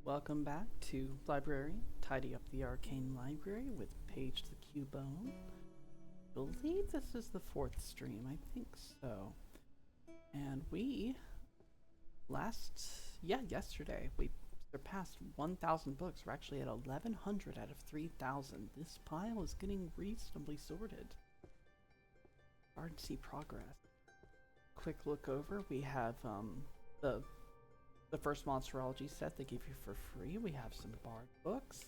Welcome back to Library. Tidy up the Arcane Library with Paige the Cubone. I believe this is the fourth stream. I think so. And yesterday, we surpassed 1,000 books. We're actually at 1,100 out of 3,000. This pile is getting reasonably sorted. Hard to see progress. Quick look over. We have the first Monsterology set they give you for free. We have some Bard books.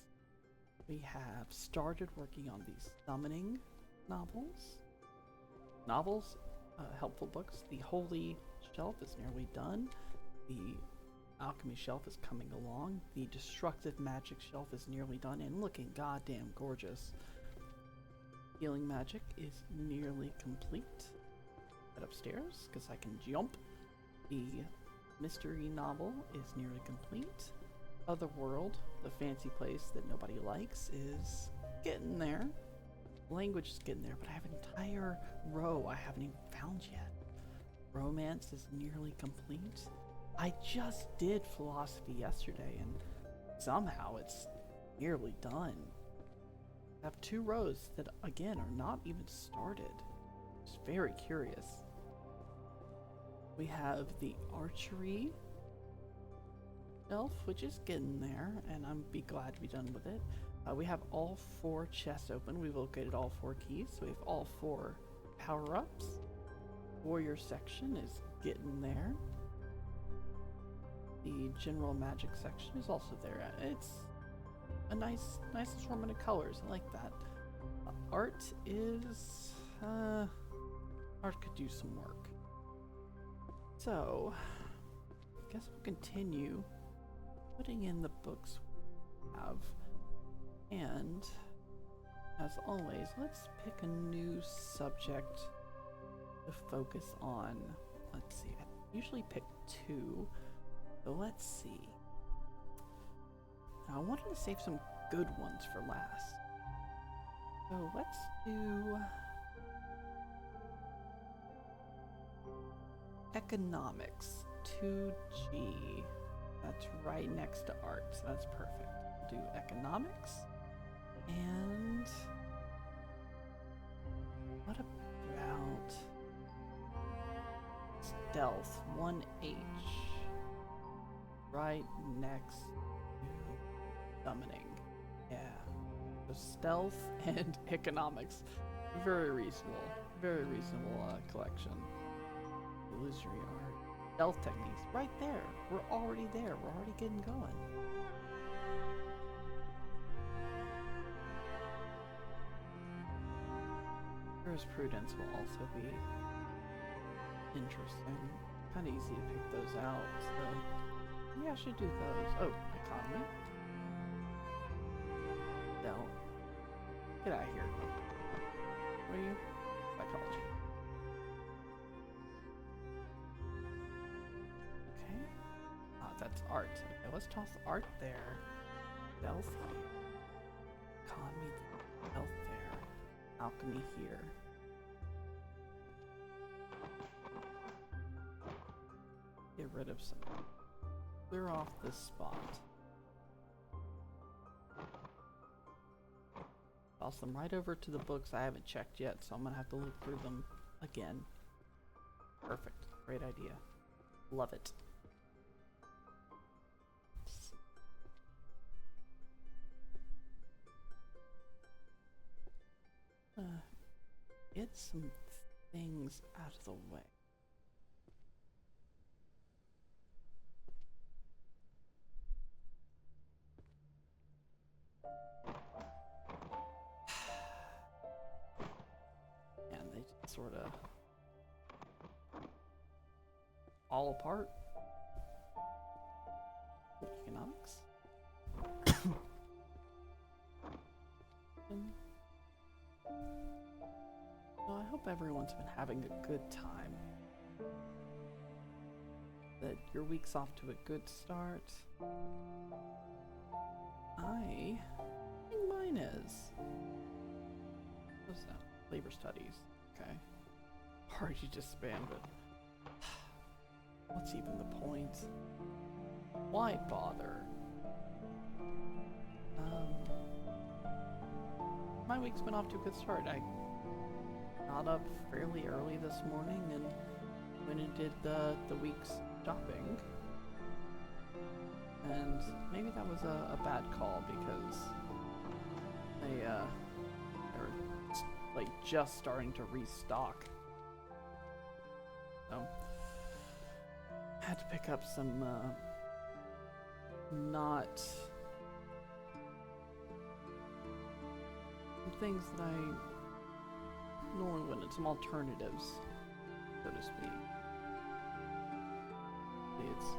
We have started working on these summoning novels. Helpful books. The Holy Shelf is nearly done. The Alchemy Shelf is coming along. The Destructive Magic Shelf is nearly done and looking goddamn gorgeous. Healing Magic is nearly complete. Head upstairs because I can jump. The Mystery novel is nearly complete. Otherworld, the fancy place that nobody likes, is getting there. Language is getting there, but I have an entire row I haven't even found yet. Romance is nearly complete. I just did philosophy yesterday, and somehow it's nearly done. I have two rows that, again, are not even started. It's very curious. We have the archery shelf, which is getting there, and I'm be glad to be done with it. We have all 4 chests open. We've located all 4 keys, so we have all 4 power-ups. Warrior section is getting there. The general magic section is also there. It's a nice assortment of colors. I like that. Art is art could do some work. So, I guess we'll continue putting in the books we have. And, as always, let's pick a new subject to focus on. Let's see, I usually pick 2. So let's see. Now, I wanted to save some good ones for last. So let's do economics, 2G. That's right next to art, so that's perfect. Do economics. And what about stealth, 1H? Right next to summoning. Yeah. So stealth and economics. Very reasonable collection. Illusory art. Stealth techniques. Right there. We're already there. We're already getting going. Jurisprudence will also be interesting. Kind of easy to pick those out. So maybe I should do those. Oh, economy. No. Get out of here. What are you? Psychology. That's art. Okay, let's toss art there. Stealth here. Economy there. Stealth there. Alchemy here. Get rid of some. Clear off this spot. Toss them right over to the books I haven't checked yet, so I'm gonna have to look through them again. Perfect. Great idea. Love it. Get some things out of the way. And they just sort of fall apart. Economics. Well, I hope everyone's been having a good time. That your week's off to a good start. I think mine is. What's that? Labor studies. Okay. Already disbanded. What's even the point? Why bother? My week's been off to a good start. I got up fairly early this morning and went and did the week's shopping. And maybe that was a bad call because they were like just starting to restock. So had to pick up some some things that I normally wouldn't, some alternatives, so to speak. It's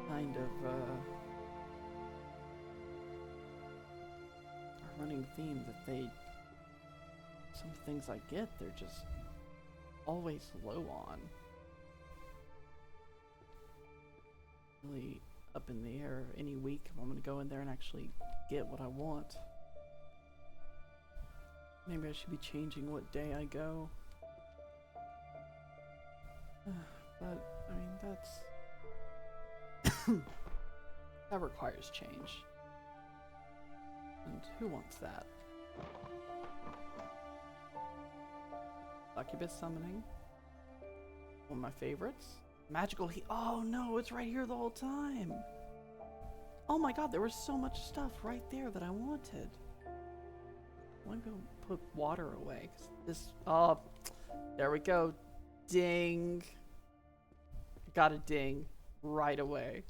kind of a running theme that some things I get, they're just always low on. Really up in the air any week if I'm gonna go in there and actually get what I want. Maybe I should be changing what day I go. But, I mean, that's... that requires change. And who wants that? Succubus summoning. One of my favorites. Magical heat. Oh no, it's right here the whole time. Oh my god, there was so much stuff right there that I wanted. I want to go put water away. 'Cause this. Oh, there we go. Ding. Got a ding right away.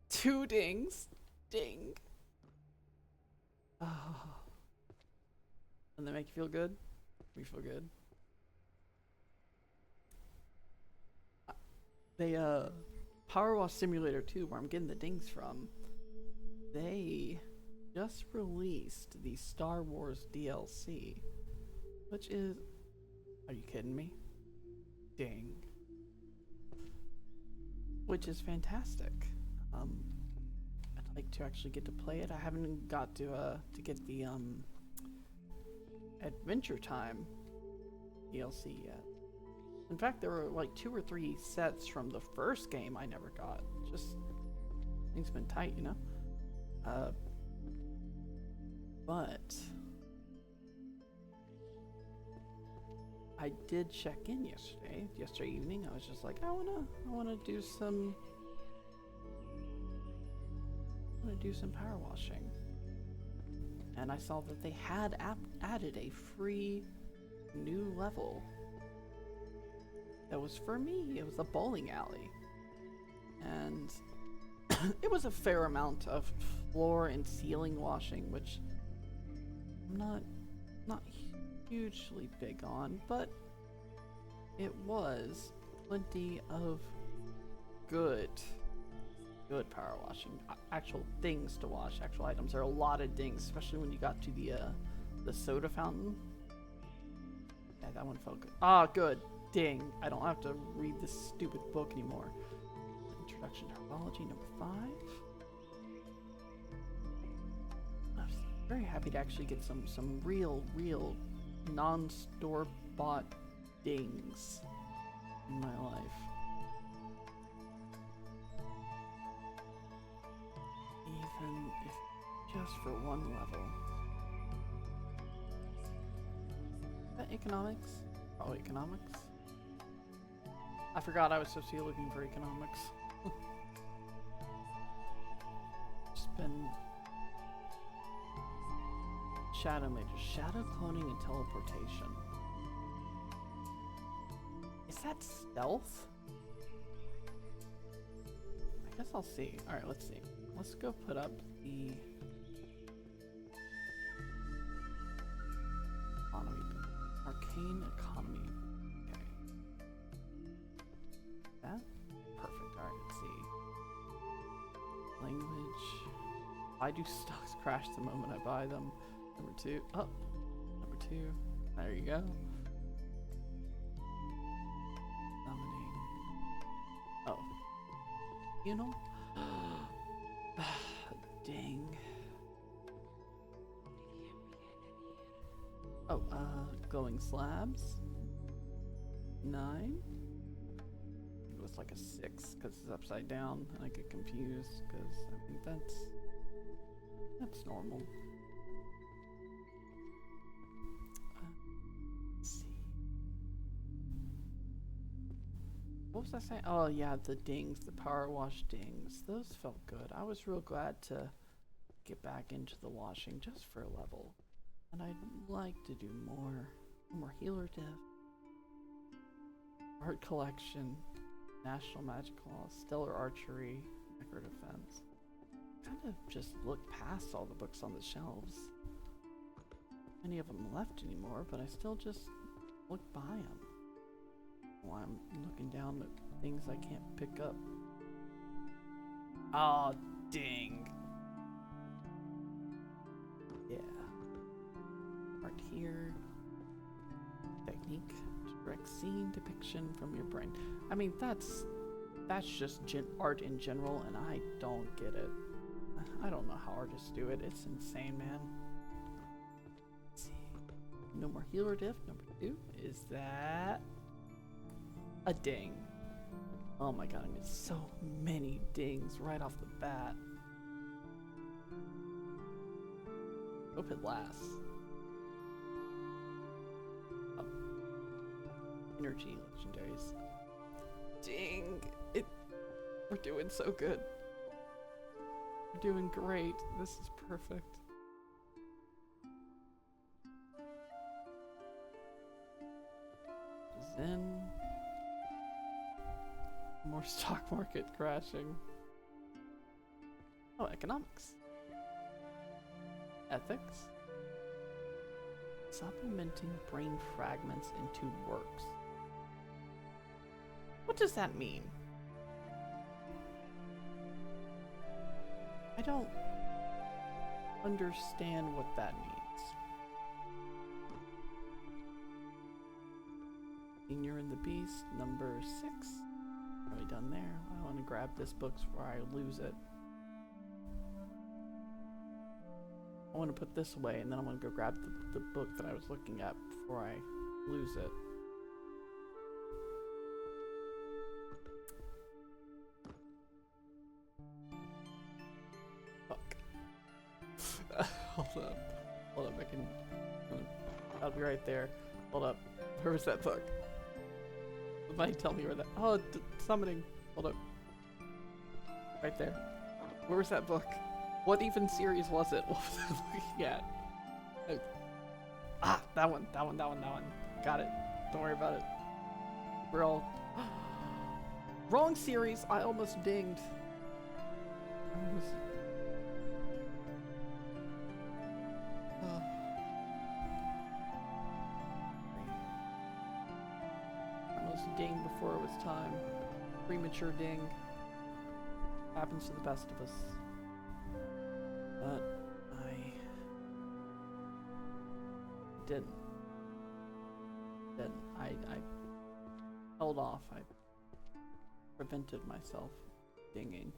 2 dings. Ding. Oh. And they make you feel good? We feel good. They, Power Wash Simulator 2, where I'm getting the dings from, they just released the Star Wars DLC, which is... Are you kidding me? Ding. Which is fantastic. I'd like to actually get to play it. I haven't got to get the, Adventure Time DLC yet. In fact, there were like 2 or 3 sets from the first game I never got. Just, things been tight, you know? But I did check in yesterday evening. I was just like, I wanna do some power washing. And I saw that they had added a free new level that was for me. It was a bowling alley, and it was a fair amount of floor and ceiling washing, which I'm not hugely big on, but it was plenty of good power washing, actual things to wash, actual items. There are a lot of dings, especially when you got to the soda fountain. Yeah, that one felt good. Ah, good. Ding. I don't have to read this stupid book anymore. Introduction to Herbology number 5. I was very happy to actually get some real non-store bought dings in my life. Even if just for one level. Is that economics? Probably economics. I forgot I was supposed to be looking for economics. Just been shadow majors, shadow cloning and teleportation. Is that stealth? I guess I'll see. All right, let's see. Let's go put up the economy. Arcane economy. Okay. That? Perfect. Alright, let's see. Language. I do stocks crash the moment I buy them. Number 2. Oh. Number 2. There you go. Summoning. Oh. You know? Dang. Oh, glowing slabs. 9. was like a 6 because it's upside down, and I get confused because I think that's normal. Let's see. What was I saying? Oh yeah, the dings, the power wash dings. Those felt good. I was real glad to get back into the washing just for a level. And I'd like to do more healer diff, art collection, national magic law, stellar archery, necro defense. Kind of just look past all the books on the shelves. Many of them left anymore, but I still just look by them while I'm looking down at things I can't pick up. Oh, ding. Yeah. Art here. Technique. Direct scene depiction from your brain. I mean, that's just art in general, and I don't get it. I don't know how artists do it. It's insane, man. Let's see. No more healer diff. Number 2. Is that a ding? Oh my god, I mean, so many dings right off the bat. Hope it lasts. Energy legendaries. Ding! We're doing so good. We're doing great. This is perfect. Zen. More stock market crashing. Oh, economics. Ethics. Supplementing brain fragments into works. What does that mean? I don't understand what that means. Senior in the Beast, number 6. Already done there. I want to grab this book before I lose it. I want to put this away, and then I'm going to go grab the book that I was looking at before I lose it. Fuck. Hold up, I'll be right there. Hold up. Where was that book? Somebody tell me where that... Oh, summoning. Hold up. Right there. Where was that book? What even series was it? What was I looking at? That one. Got it. Don't worry about it. We're all... Wrong series! I almost dinged. Almost dinged before it was time. Premature ding. Happens to the best of us. But I didn't. I held off. I prevented myself dinging.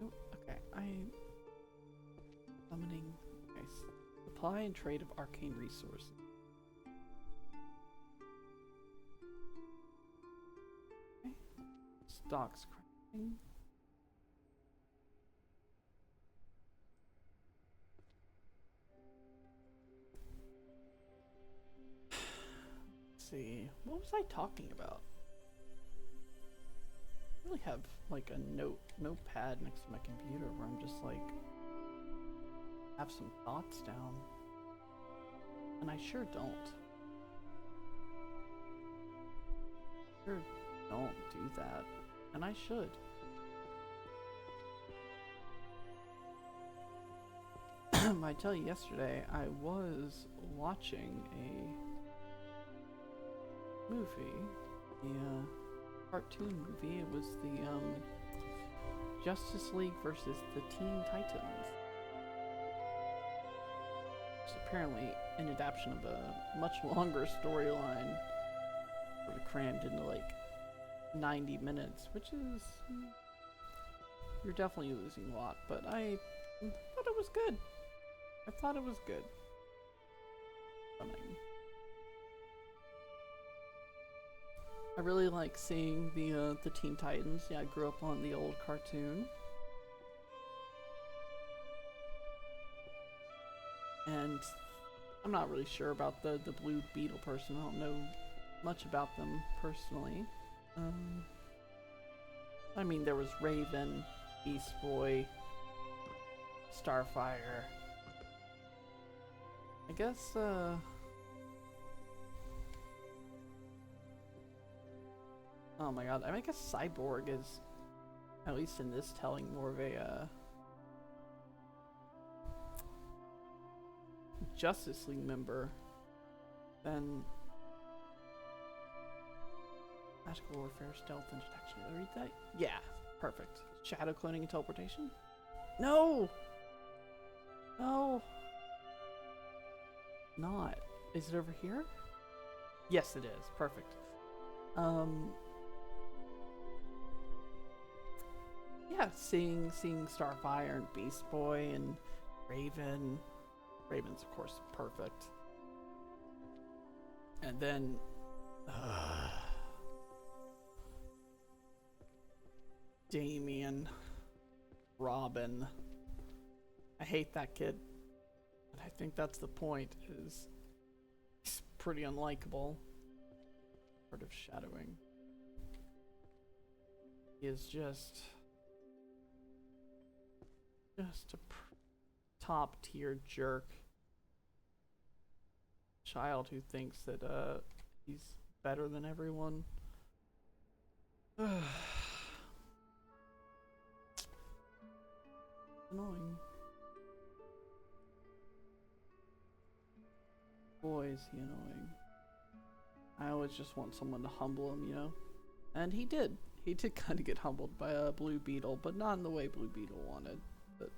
Oh, okay, summoning. Okay, supply and trade of arcane resources. Okay, stocks crafting. See, what was I talking about? I really have like a notepad next to my computer where I'm just like have some thoughts down, and I sure don't. Sure don't do that, and I should. I tell you, yesterday I was watching a movie, the cartoon movie. It was the Justice League versus the Teen Titans. It's apparently an adaptation of a much longer storyline, sort of crammed into like 90 minutes, which is, you're definitely losing a lot, but I thought it was good. I thought it was good. I really like seeing the Teen Titans. Yeah, I grew up on the old cartoon. And I'm not really sure about the Blue Beetle person. I don't know much about them personally. I mean, there was Raven, Beast Boy, Starfire. I guess, oh my god, I mean, I guess Cyborg is, at least in this telling, more of a, Justice League member than Magical Warfare, Stealth, and Detection. Did I read that? Yeah, perfect. Shadow cloning and teleportation? No! No! Not. Is it over here? Yes, it is. Perfect. Yeah, seeing Starfire and Beast Boy and Raven. Raven's, of course, perfect. And then... Damian. Robin. I hate that kid. And I think that's the point, is he's pretty unlikable. Part of shadowing. He is just a top tier jerk. Child who thinks that he's better than everyone. Annoying. Boy, is he annoying. I always just want someone to humble him, you know? And he did. He did kind of get humbled by a Blue Beetle, but not in the way Blue Beetle wanted. But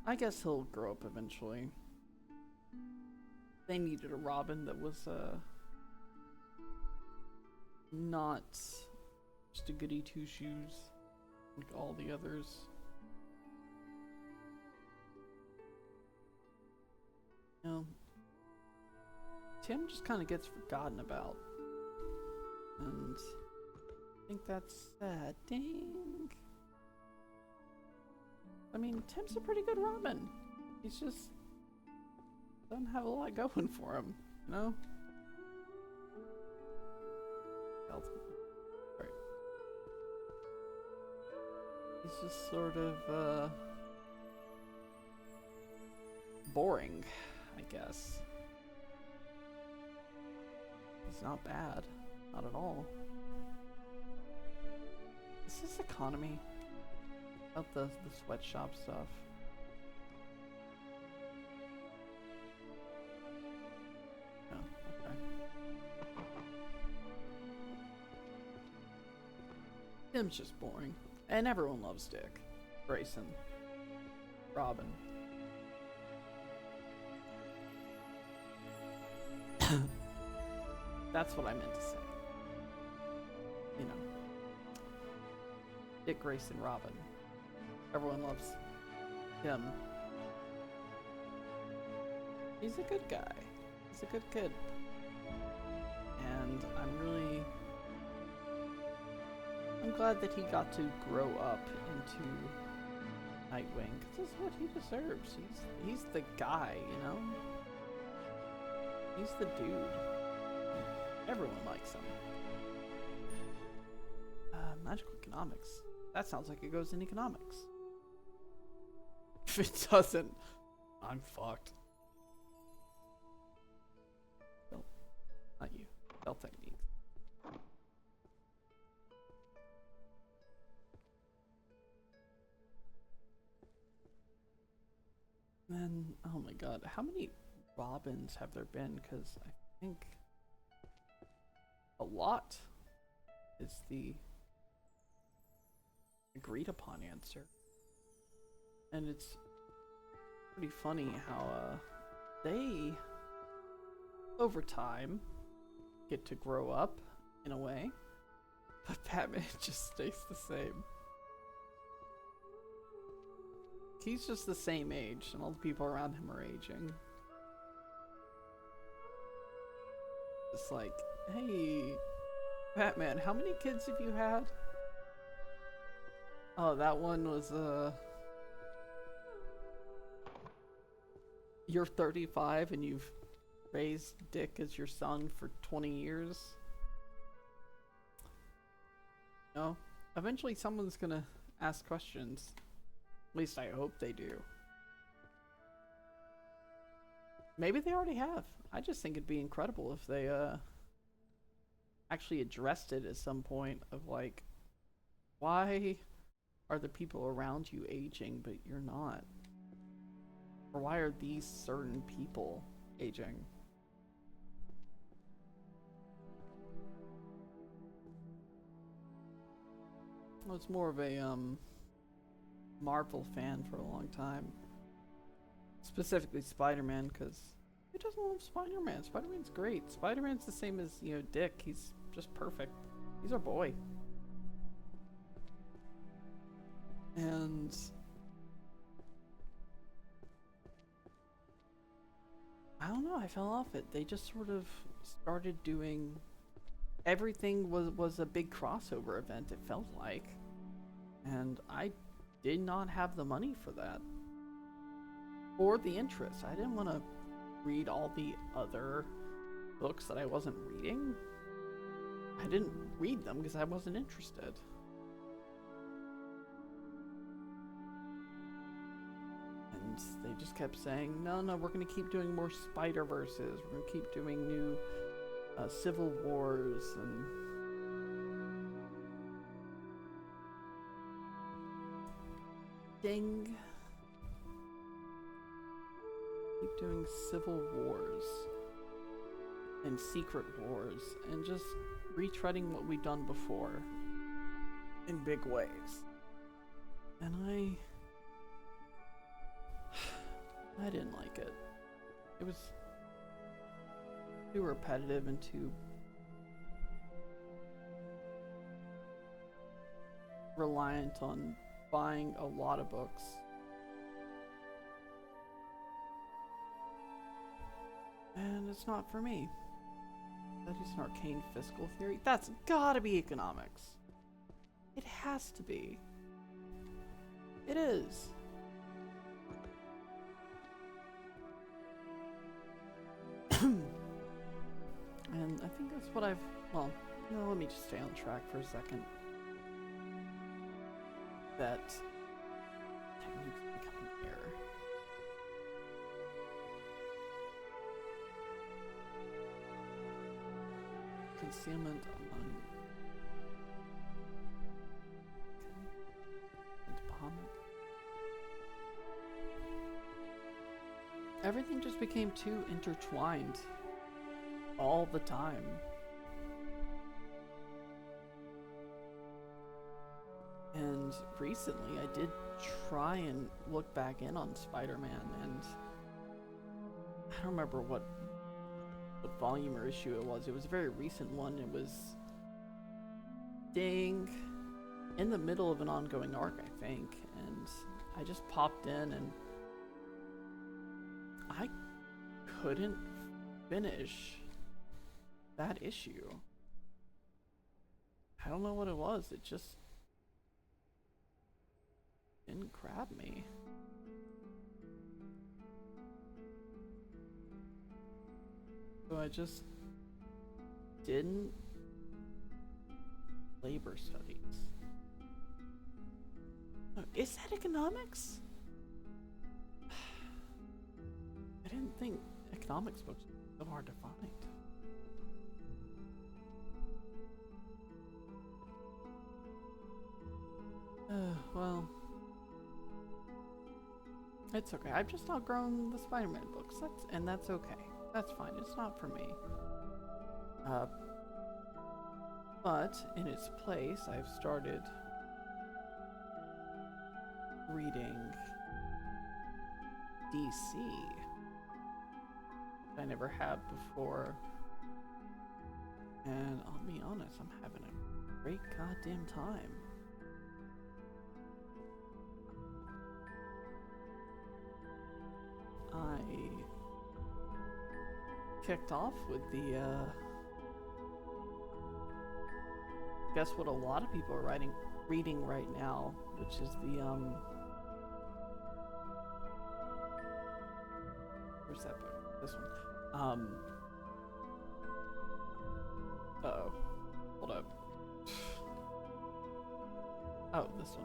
I guess he'll grow up eventually. They needed a Robin that was not just a goody two shoes like all the others. You know, Tim just kind of gets forgotten about, and I think that's sad. Dang. I mean, Tim's a pretty good Robin. He's just doesn't have a lot going for him, you know? Right. He's just sort of boring, I guess. He's not bad, not at all. Is this economy? About the sweatshop stuff. Oh, okay. Tim's just boring. And everyone loves Dick. Grayson. Robin. That's what I meant to say. You know. Dick, Grayson, Robin. Everyone loves him. He's a good guy. He's a good kid. And I'm glad that he got to grow up into Nightwing, because this is what he deserves. He's the guy, you know? He's the dude. Everyone likes him. Magical economics. That sounds like it goes in economics. If it doesn't, I'm fucked. No, not you. Spell techniques. Then, oh my god, how many Robins have there been? Because I think a lot is the agreed upon answer. And it's pretty funny how they, over time, get to grow up in a way, but Batman just stays the same. He's just the same age, and all the people around him are aging. It's like, hey, Batman, how many kids have you had? Oh, that one was, you're 35 and you've raised Dick as your son for 20 years? No? Eventually someone's gonna ask questions. At least I hope they do. Maybe they already have. I just think it'd be incredible if they, actually addressed it at some point of like, why are the people around you aging but you're not? Or why are these certain people aging? I was more of a Marvel fan for a long time. Specifically Spider-Man, because who doesn't love Spider-Man? Spider-Man's great. Spider-Man's the same as, you know, Dick. He's just perfect. He's our boy. And I don't know, I fell off it. They just sort of started doing everything was a big crossover event, it felt like. And I did not have the money for that. Or the interest. I didn't want to read all the other books that I wasn't reading. I didn't read them because I wasn't interested. And they just kept saying, no, we're going to keep doing more Spider-Verses. We're going to keep doing new Civil Wars and... Ding. Keep doing Civil Wars and Secret Wars and just retreading what we've done before in big ways. And I didn't like it. It was too repetitive and too reliant on buying a lot of books. And it's not for me. That is an arcane fiscal theory. That's gotta be economics. It has to be. It is. And I think that's what I've... Well, you know, let me just stay on track for a second. That techniques become an error. Concealment among... Okay. Department. Everything just became too intertwined all the time. And recently I did try and look back in on Spider-Man, and I don't remember what volume or issue it was. It was a very recent one. It was in the middle of an ongoing arc, I think, and I just popped in and I couldn't finish that issue. I don't know what it was. It just didn't grab me. So I just didn't labor studies. Is that economics? I didn't think economics books were so hard to find. Well, it's okay. I've just outgrown the Spider-Man books. That's okay. That's fine. It's not for me. But in its place, I've started reading DC. I never have before. And I'll be honest, I'm having a great goddamn time. I kicked off with the guess what a lot of people are reading right now, which is the where's that book? This one. Uh-oh. Hold up. Oh, this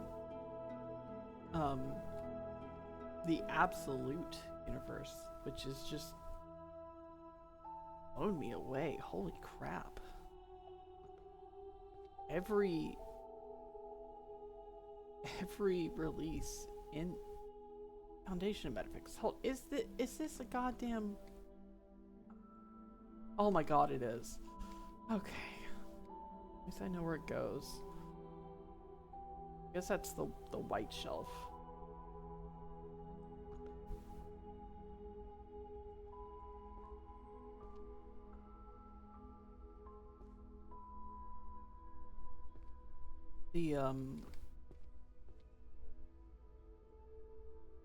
one. The Absolute Universe, which is just blown me away. Holy crap. Every release in Foundation of Metaphysics. Hold, is this a goddamn... Oh my god, it is. Okay. At least I know where it goes. I guess that's the white shelf. The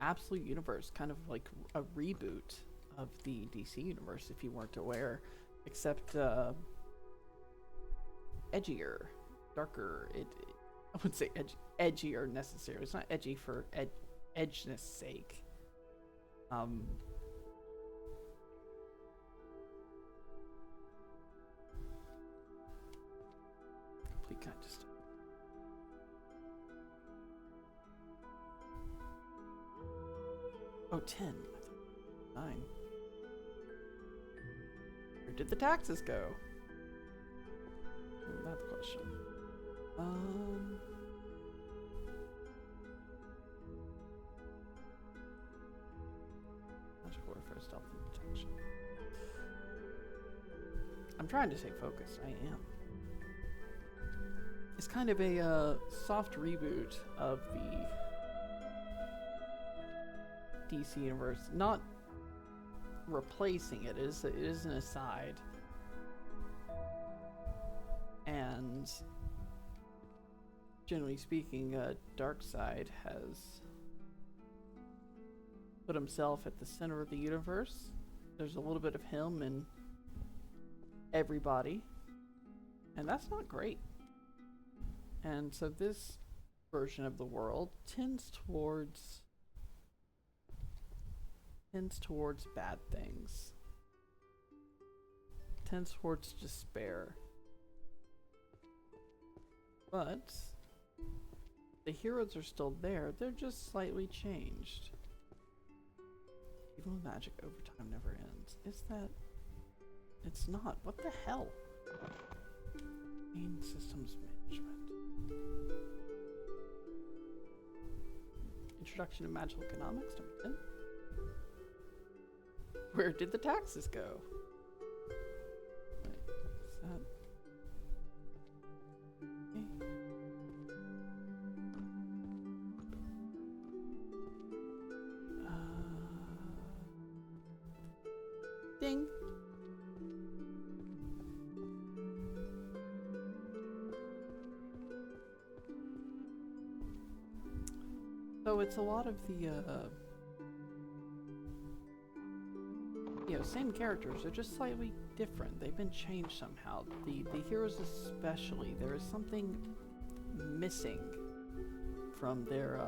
Absolute Universe, kind of like a reboot of the DC universe, if you weren't aware, except edgier, darker. I wouldn't say edgier necessarily. It's not edgy for edginess sake. Complete kind of stuff. Oh, 10. 9. Where did the taxes go? That's the question. Magic warfare, stealth, and protection. I'm trying to stay focused. I am. It's kind of a soft reboot of the DC universe, not replacing it. It is an aside, and generally speaking, Darkseid has put himself at the center of the universe. There's a little bit of him in everybody, and that's not great. And so this version of the world tends towards bad things. Tends towards despair. But the heroes are still there. They're just slightly changed. Evil magic over time never ends. Is that... It's not. What the hell? Main systems management. Introduction to magical economics, number 10. Where did the taxes go? Wait, is that... Okay. Ding. So it's a lot of the, same characters. They're just slightly different. They've been changed somehow. The heroes especially. There is something missing from their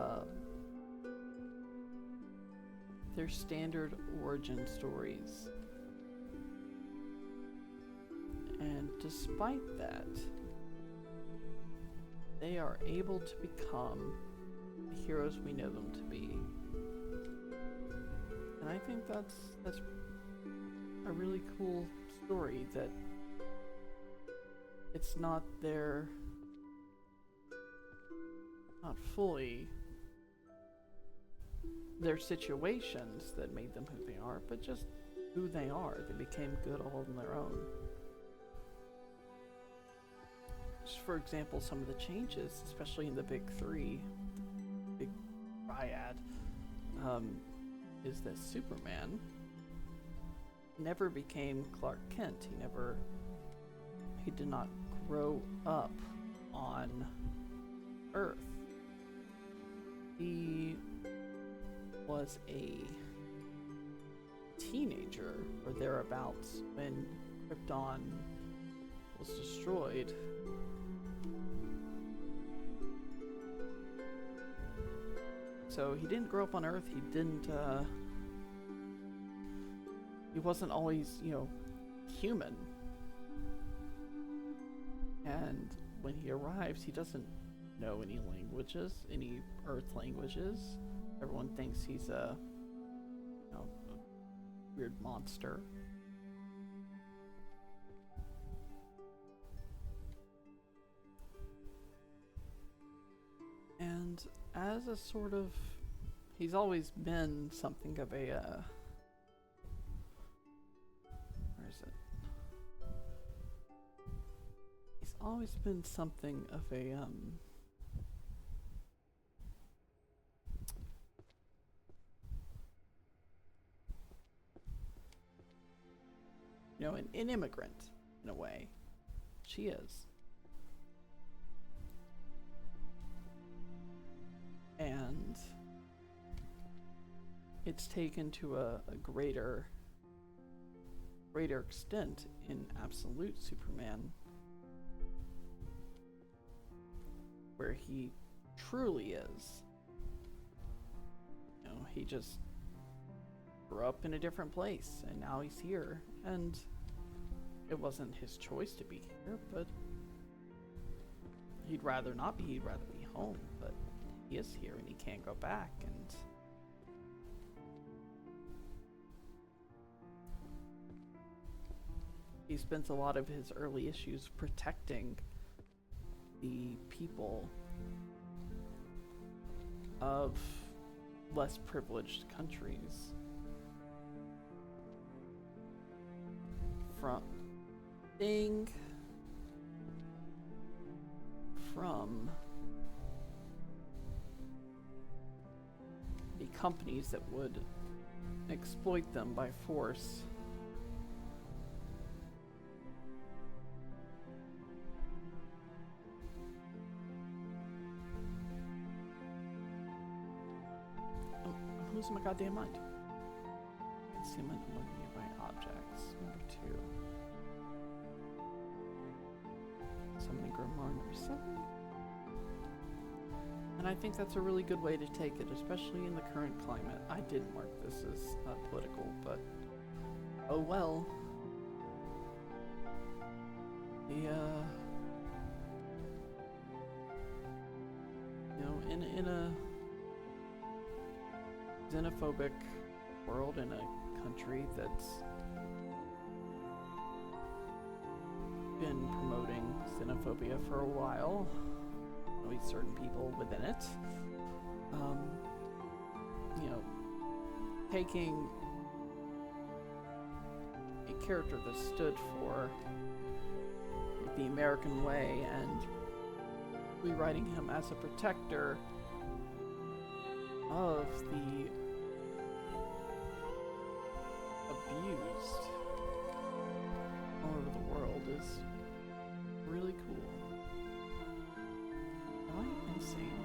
standard origin stories. And despite that, they are able to become the heroes we know them to be. And I think that's a really cool story, that it's not not fully their situations that made them who they are, but just who they are. They became good all on their own. Just for example, some of the changes, especially in the big three, big triad, is that Superman never became Clark Kent. He did not grow up on Earth. He was a teenager or thereabouts when Krypton was destroyed, So he didn't grow up on Earth. He didn't. He wasn't always, you know, human. And when he arrives, he doesn't know any languages, any Earth languages. Everyone thinks he's a, you know, a weird monster. And as a sort of, he's always been something of a, where is it? He's always been something of a, you know, an immigrant, in a way. She is. And it's taken to a greater extent in Absolute Superman, where he truly is. You know, he just grew up in a different place, and now he's here, and it wasn't his choice to be here, but he'd rather not be. He'd rather be home, but he is here, and he can't go back, and he spends a lot of his early issues protecting the people of less privileged countries from the companies that would exploit them by force. I'm losing my goddamn mind. Concealment among nearby objects. Number 2. Summoning Grimoire number 7. And I think that's a really good way to take it, especially in the current climate. I didn't mark this as political, but oh well. The you know, in a xenophobic world, in a country that's been promoting xenophobia for a while, at least certain people within it, you know, taking a character that stood for the American way and rewriting him as a protector of the abused all over the world is really cool. Am I insane?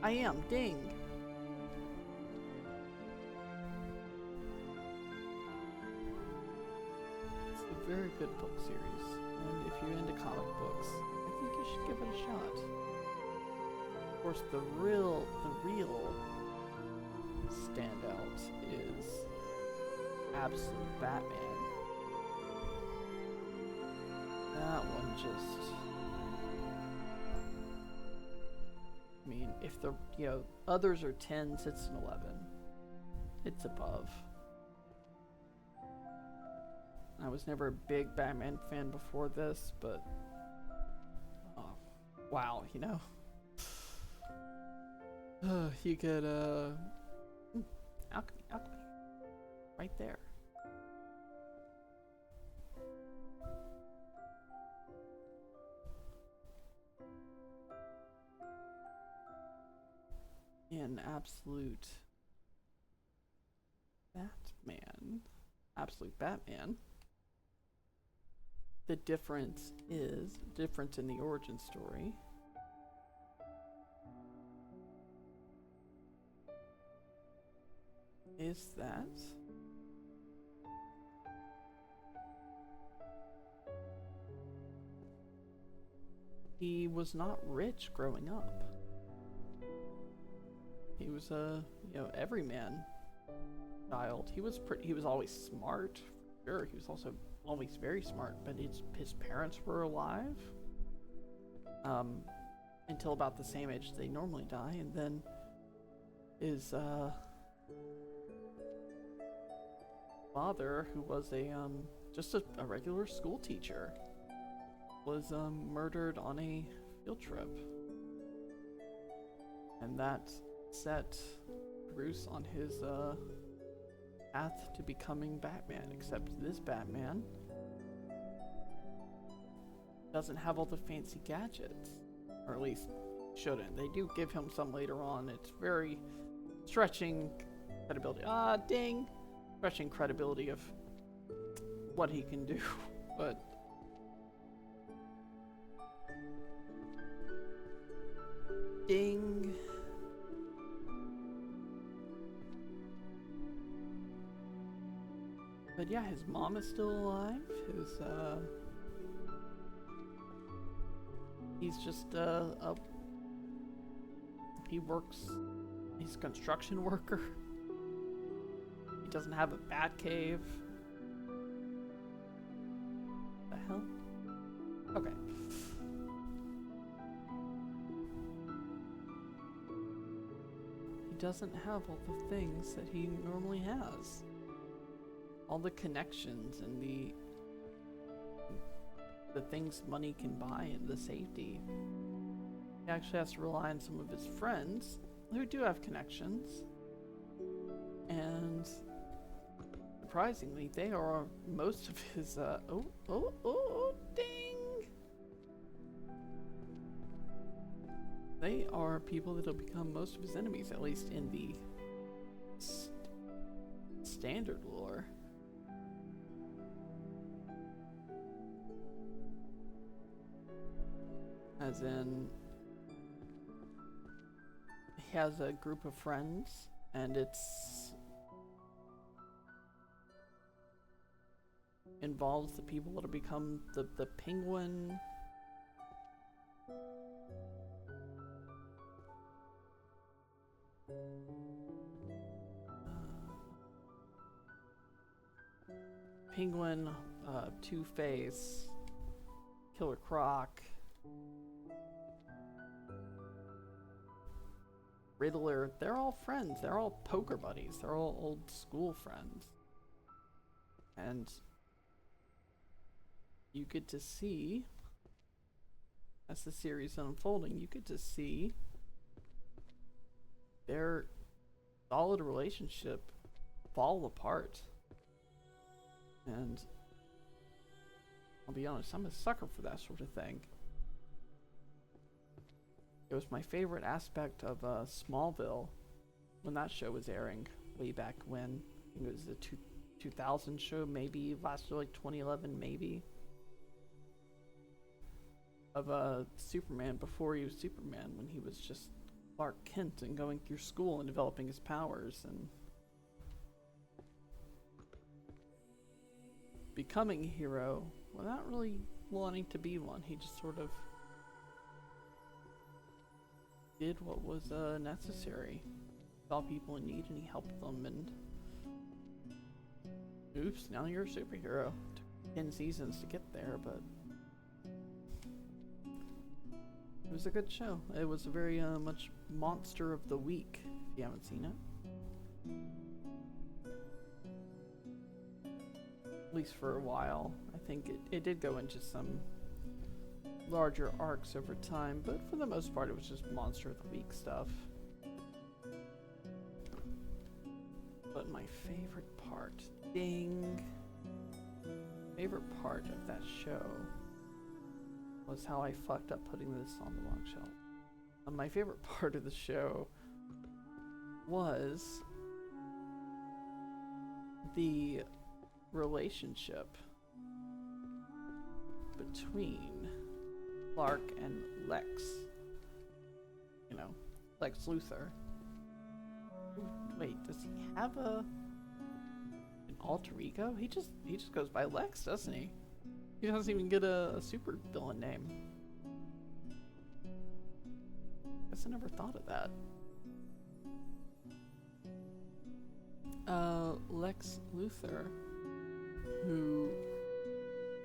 I am, ding! It's a very good book series, and if you're into comic books, I think you should give it a shot. Of course, the real standout is Absolute Batman. That one just, I mean, if the, you know, others are 10s, it's an 11. It's above. I was never a big Batman fan before this, but oh, wow, you know. You could alchemy, right there. In Absolute Batman, the difference in the origin story is that he was not rich growing up. He was a, everyman child. He was always smart. Sure, he was also always very smart, but his parents were alive until about the same age they normally die, and then his father, who was just a regular school teacher, was murdered on a field trip, and that set Bruce on his path to becoming Batman, except this Batman doesn't have all the fancy gadgets, or at least shouldn't. They do give him some later on. It's very stretching credibility. Ding! Stretching credibility of what he can do, but ding. But yeah, his mom is still alive. He's just he works, he's a construction worker. He doesn't have a bat cave. The hell? Okay. He doesn't have all the things that he normally has. All the connections and the things money can buy and the safety. He actually has to rely on some of his friends who do have connections. And surprisingly, they are most of his ding! They are people that'll become most of his enemies, at least in the standard lore. As in, he has a group of friends, and it's involves the people that'll become the Penguin, Two-Face, Killer Croc, Riddler. They're all friends. They're all poker buddies. They're all old school friends. And you get to see, as the series is unfolding, you get to see their solid relationship fall apart. And I'll be honest, I'm a sucker for that sort of thing. It was my favorite aspect of Smallville when that show was airing way back when. I think it was the 2000 show, maybe lasted like 2011, maybe. Of Superman before he was Superman, when he was just Clark Kent and going through school and developing his powers and becoming a hero without really wanting to be one. He just sort of did what was necessary. Saw people in need and he helped them, and oops, now you're a superhero. Took 10 seasons to get there, but it was a good show. It was a very much monster of the week, if you haven't seen it. At least for a while. I think it did go into some larger arcs over time, but for the most part it was just monster of the week stuff. But my favorite part, favorite part of that show was how I fucked up putting this on the wrong shelf. My favorite part of the show was the relationship between Clark and Lex. You know, Lex Luthor. Wait, does he have an alter ego? He just goes by Lex, doesn't he? He doesn't even get a super villain name. Guess I never thought of that. Lex Luthor, who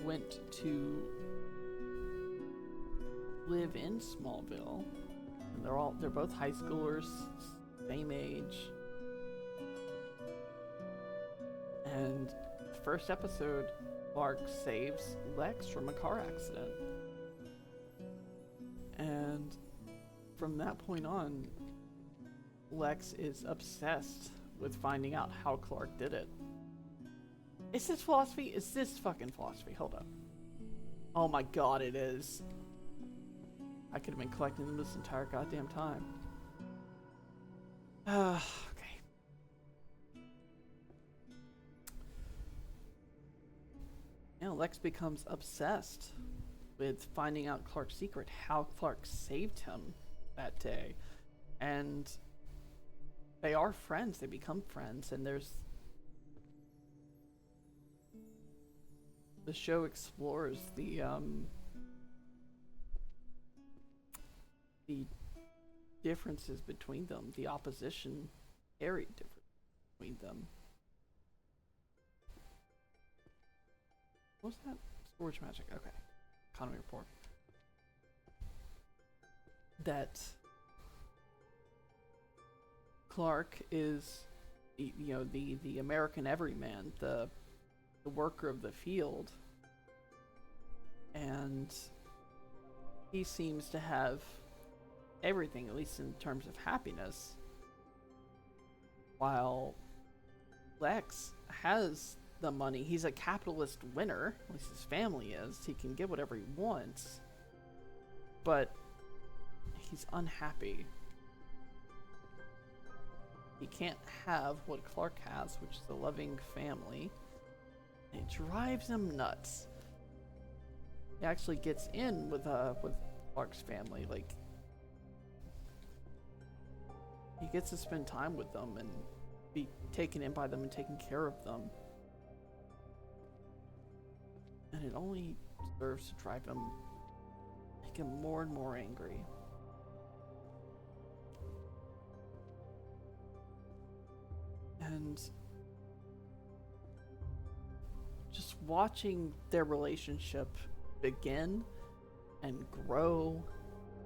went to live in Smallville, and they're both high schoolers, same age. And the first episode, Clark saves Lex from a car accident. And from that point on, Lex is obsessed with finding out how Clark did it. Is this philosophy? Is this fucking philosophy? Hold up. Oh my god, it is. I could have been collecting them this entire goddamn time. Okay. Now Lex becomes obsessed with finding out Clark's secret, how Clark saved him that day. And they are friends, they become friends, and the show explores the differences between them, the opposition, very different between them. What was that? Storage magic, okay. Economy report. That Clark is, the American everyman, the worker of the field, and he seems to have everything, at least in terms of happiness, while Lex has the money. He's a capitalist winner, at least his family is. He can get whatever he wants, but he's unhappy. He can't have what Clark has, which is a loving family. And it drives him nuts. He actually gets in with Clark's family. Like, he gets to spend time with them and be taken in by them and taken care of them. And it only serves to drive him, make him more and more angry. And just watching their relationship begin and grow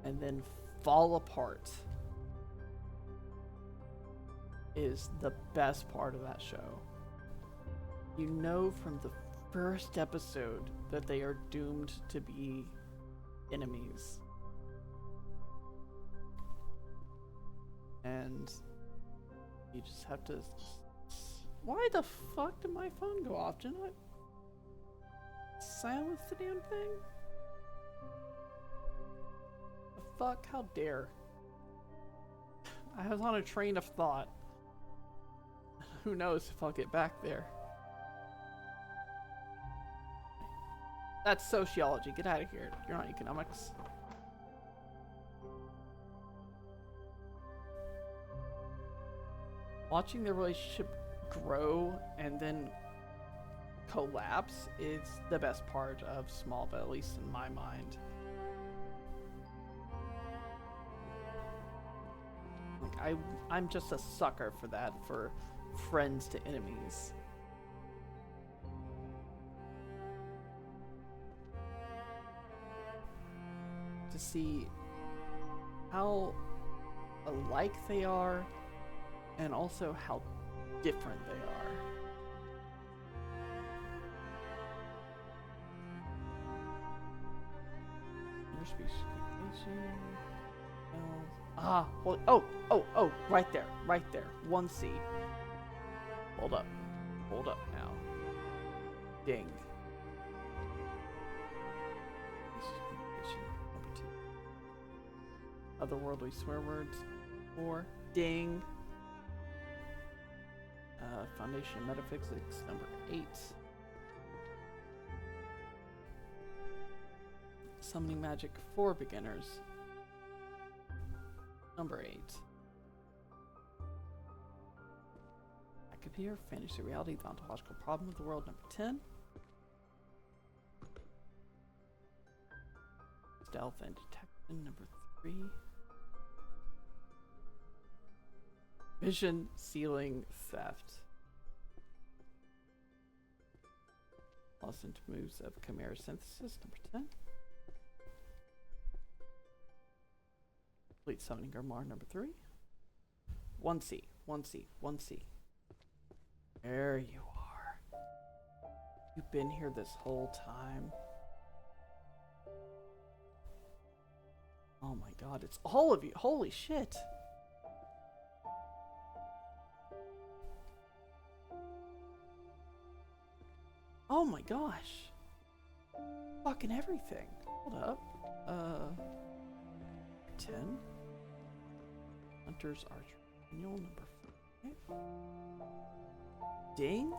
and then fall apart is the best part of that show. You know from the first episode that they are doomed to be enemies. And you just have to... Why the fuck did my phone go off? Didn't I silence the damn thing? The fuck? How dare? I was on a train of thought. Who knows if I'll get back there. That's sociology. Get out of here. You're not economics. Watching their relationship grow and then collapse is the best part of Smallville, at least in my mind. Like, I'm just a sucker for that, for friends to enemies. To see how alike they are and also how different they are. Interspecies communication. Well, oh, right there, 1C. Hold up now. Ding. Otherworldly swear words. 4. Ding. Foundation of Metaphysics, number 8. Summoning Magic for Beginners, number 8. Acapere, Fantasy Reality, the Ontological Problem of the World, number 10. Stealth and Detection, number 3. Vision, Sealing, Theft, Plus into moves of Chimera Synthesis, number 10. Complete Summoning Grimoire, number 3. 1C, 1C, 1C. There you are. You've been here this whole time. Oh my god, it's all of you. Holy shit. Oh my gosh. Fucking everything. Hold up. 10. Hunter's Archer Manual, number 5. Ding.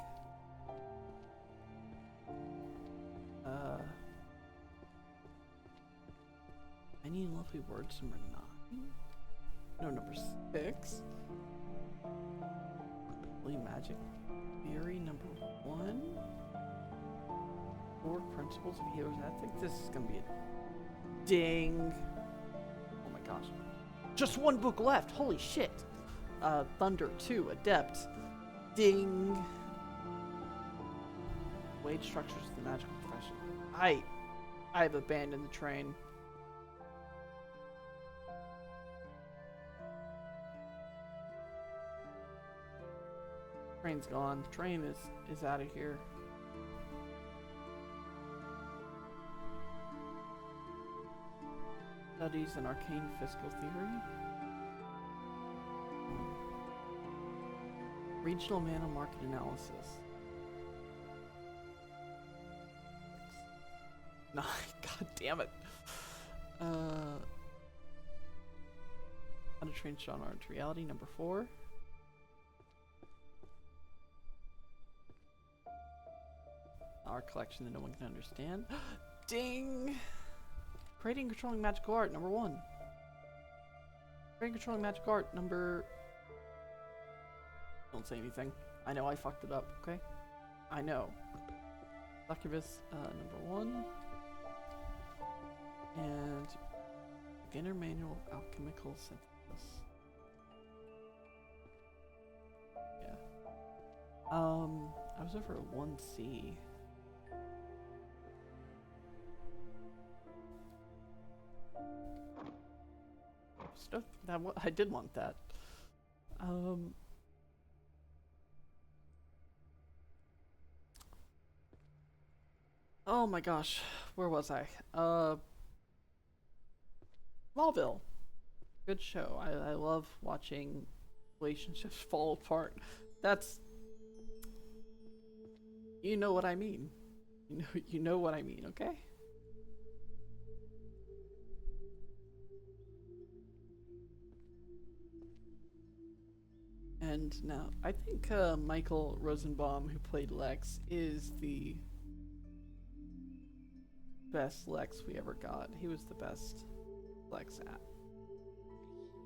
Many Lovely Words, number 9. No, number 6. Holy Magic Theory, number 1. 4 Principles of Healer's Ethics. This is gonna be a ding. Oh my gosh. Just one book left. Holy shit. Thunder 2, Adept. Ding. Wage Structures of the Magical Profession. I've abandoned the train. Train's gone. The train is out of here. Studies in Arcane Fiscal Theory. Regional Mana Market Analysis. Nah, god damn it. How to Train Sean into Reality, number 4. Our collection that no one can understand. Ding! Creating and Controlling Magical Art, number 1. Creating and Controlling Magical Art, number... Don't say anything. I know I fucked it up, okay? I know. Succubus, number 1. And... Beginner Manual of Alchemical Synthesis. Yeah. I was over at 1C. Stuff that I did want that. Oh my gosh, where was I? Smallville. Good show. I love watching relationships fall apart. That's, you know what I mean. You know what I mean, okay? And now, I think Michael Rosenbaum, who played Lex, is the best Lex we ever got. He was the best Lex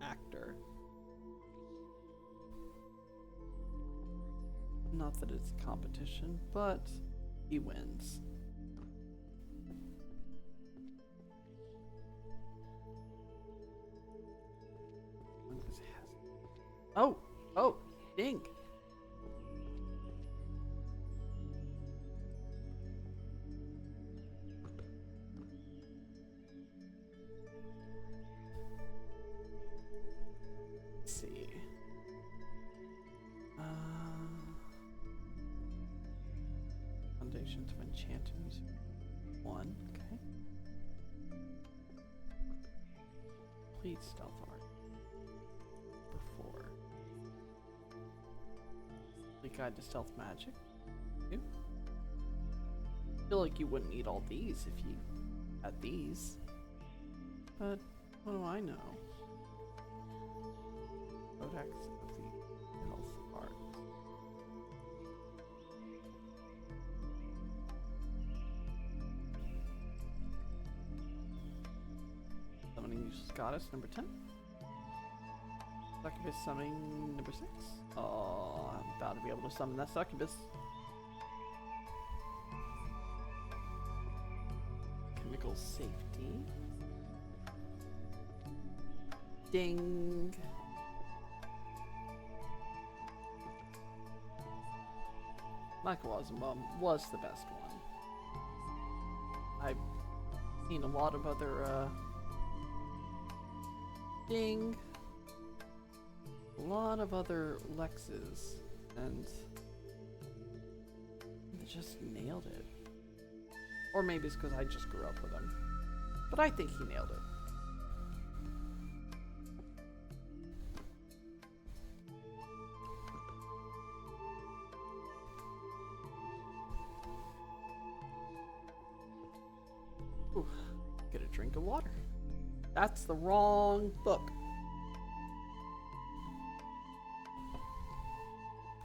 actor. Not that it's a competition, but he wins. Oh! Oh! Ding! Let's see. Foundations of Enchanted Music 1, okay. Complete Stealth Art. Number 4. Complete Guide to Stealth Magic 2. I feel like you wouldn't need all these if you had these. But what do I know? Codex of the Health Art. Summoning Useless Goddess, number 10. Succubus summoning number 6. Oh, I'm about to be able to summon that succubus. Chemical Safety. Ding. Michael Rosenbaum was the best one. seen a lot of other, ding. A lot of other Lexes, and they just nailed it. Or maybe it's because I just grew up with him. But I think he nailed it. Ooh, get a drink of water. That's the wrong book.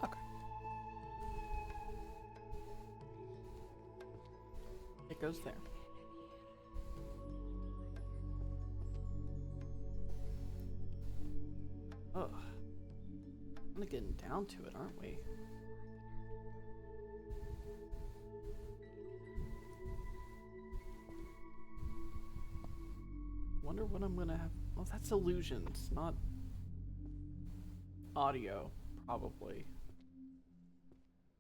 Okay. It goes there. Oh, we're getting down to it, aren't we? Wonder what I'm gonna have. Oh, that's illusions, not audio, probably.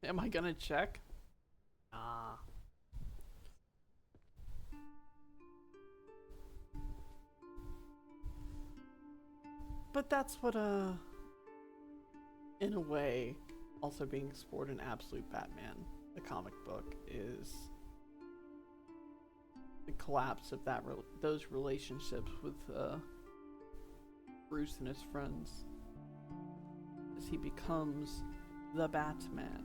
Am I gonna check? Ah. But that's what, in a way, also being explored in Absolute Batman, the comic book, is the collapse of those relationships with, Bruce and his friends. As he becomes the Batman.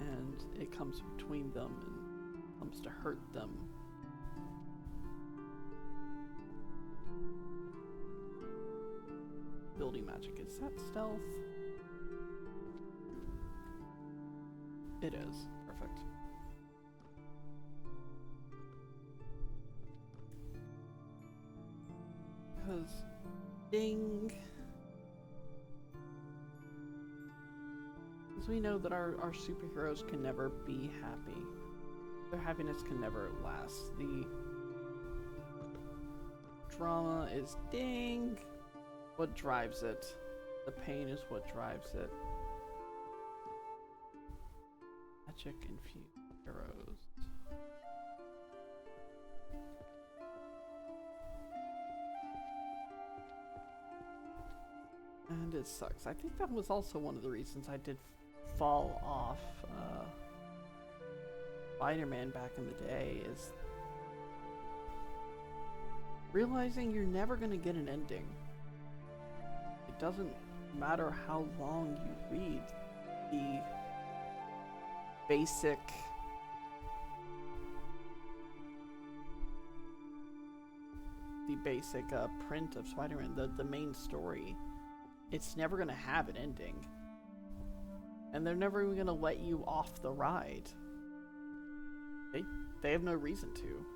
And it comes between them and comes to hurt them. Building magic, is that stealth? It is. Perfect. Because ding. Because we know that our superheroes can never be happy. Their happiness can never last. The drama is ding. What drives it? The pain is what drives it. Magic infused arrows. And it sucks. I think that was also one of the reasons I did fall off Spider-Man back in the day, is realizing you're never going to get an ending. It doesn't matter how long you read the basic print of Spider-Man, the main story. It's never going to have an ending. And they're never even going to let you off the ride. They have no reason to.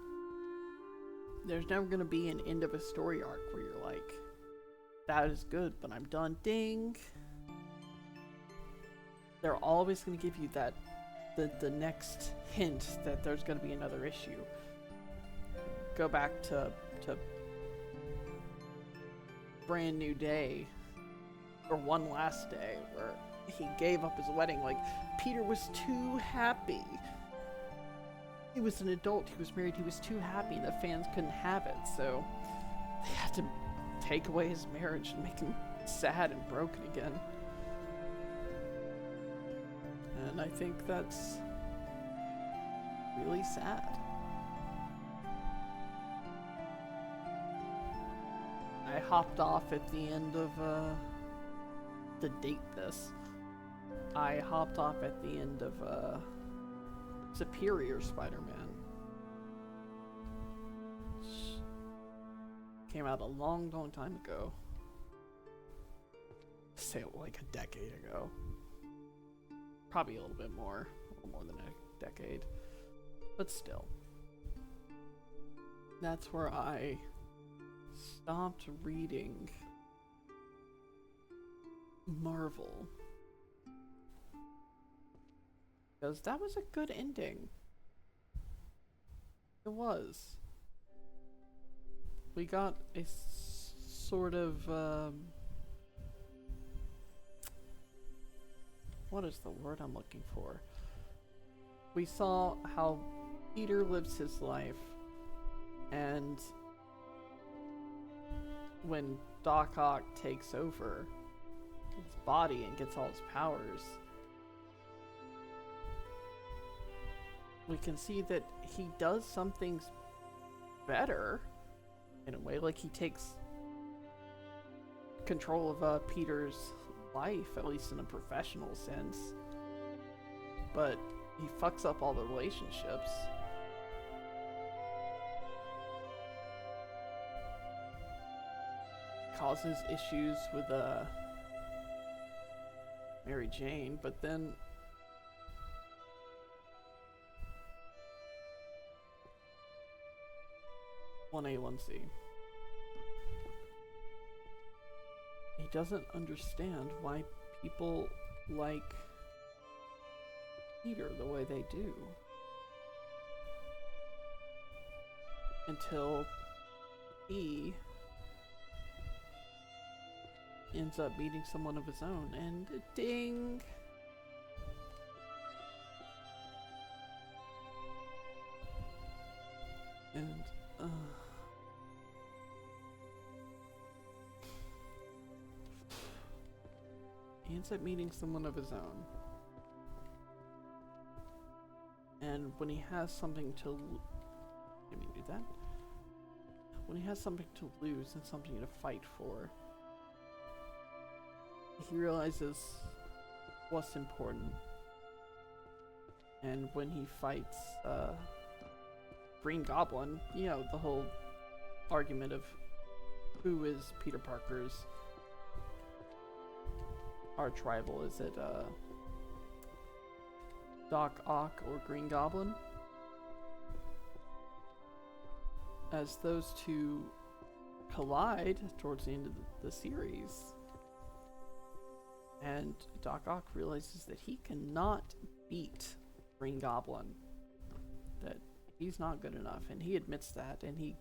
There's never going to be an end of a story arc where you're like, that is good, but I'm done. Ding. They're always going to give you that the next hint that there's going to be another issue. Go back to Brand New Day, or One Last Day, where he gave up his wedding. Like, Peter was too happy. He was an adult, he was married, he was too happy. The fans couldn't have it, so they had to take away his marriage and make him sad and broken again. And I think that's really sad. I hopped off at the end of, to date this, I hopped off at the end of, Superior Spider-Man. Came out a long, long time ago. Say like a decade ago. Probably a little bit more. A little more than a decade. But still. That's where I stopped reading Marvel. Because that was a good ending. It was. We got a sort of, what is the word I'm looking for? We saw how Peter lives his life, and when Doc Ock takes over his body and gets all his powers, we can see that he does some things better in a way. Like, he takes control of Peter's life, at least in a professional sense, but he fucks up all the relationships. Causes issues with Mary Jane, but then one A, 1C. He doesn't understand why people like Peter the way they do. Until he ends up meeting someone of his own, and ding! And, he ends up meeting someone of his own. And when he has something to let me do that. When he has something to lose and something to fight for, he realizes what's important. And when he fights Green Goblin, you know, the whole argument of who is Peter Parker's arch rival. Is it Doc Ock or Green Goblin? As those two collide towards the end of the series, and Doc Ock realizes that he cannot beat Green Goblin, that he's not good enough, and he admits that, and he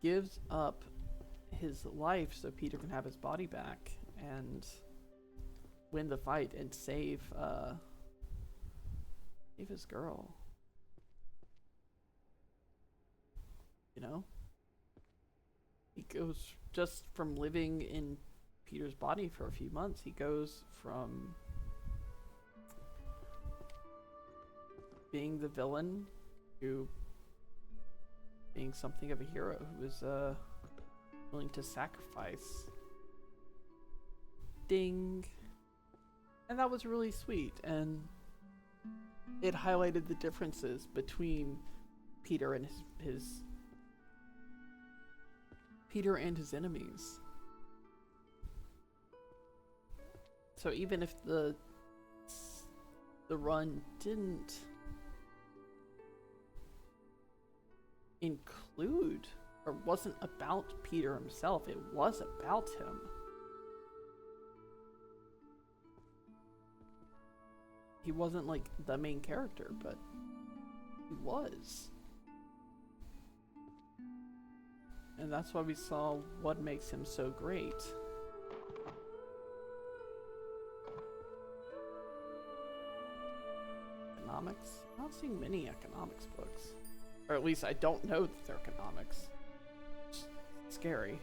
gives up his life so Peter can have his body back and win the fight and save his girl. You know? He goes just from living in Peter's body for a few months, he goes from being the villain to being something of a hero who is willing to sacrifice. Ding. And that was really sweet, and it highlighted the differences between Peter and his enemies. So even if the run didn't include or wasn't about Peter himself, it was about him. He wasn't like the main character, but he was. And that's why we saw what makes him so great. Economics? I'm not seeing many economics books. Or at least I don't know that they're economics. It's scary.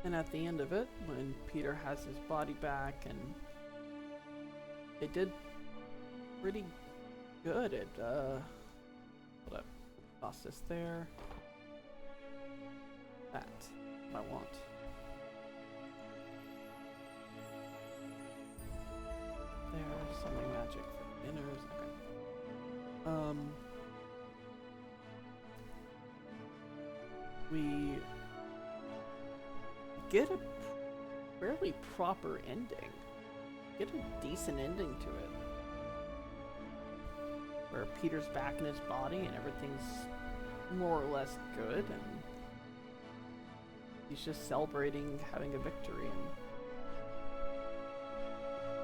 And at the end of it, when Peter has his body back, and they did pretty good at, hold up, toss this there. That, I want. There, something magic for dinners, okay. We get a fairly proper ending. Get a decent ending to it. Where Peter's back in his body and everything's more or less good, and he's just celebrating having a victory. And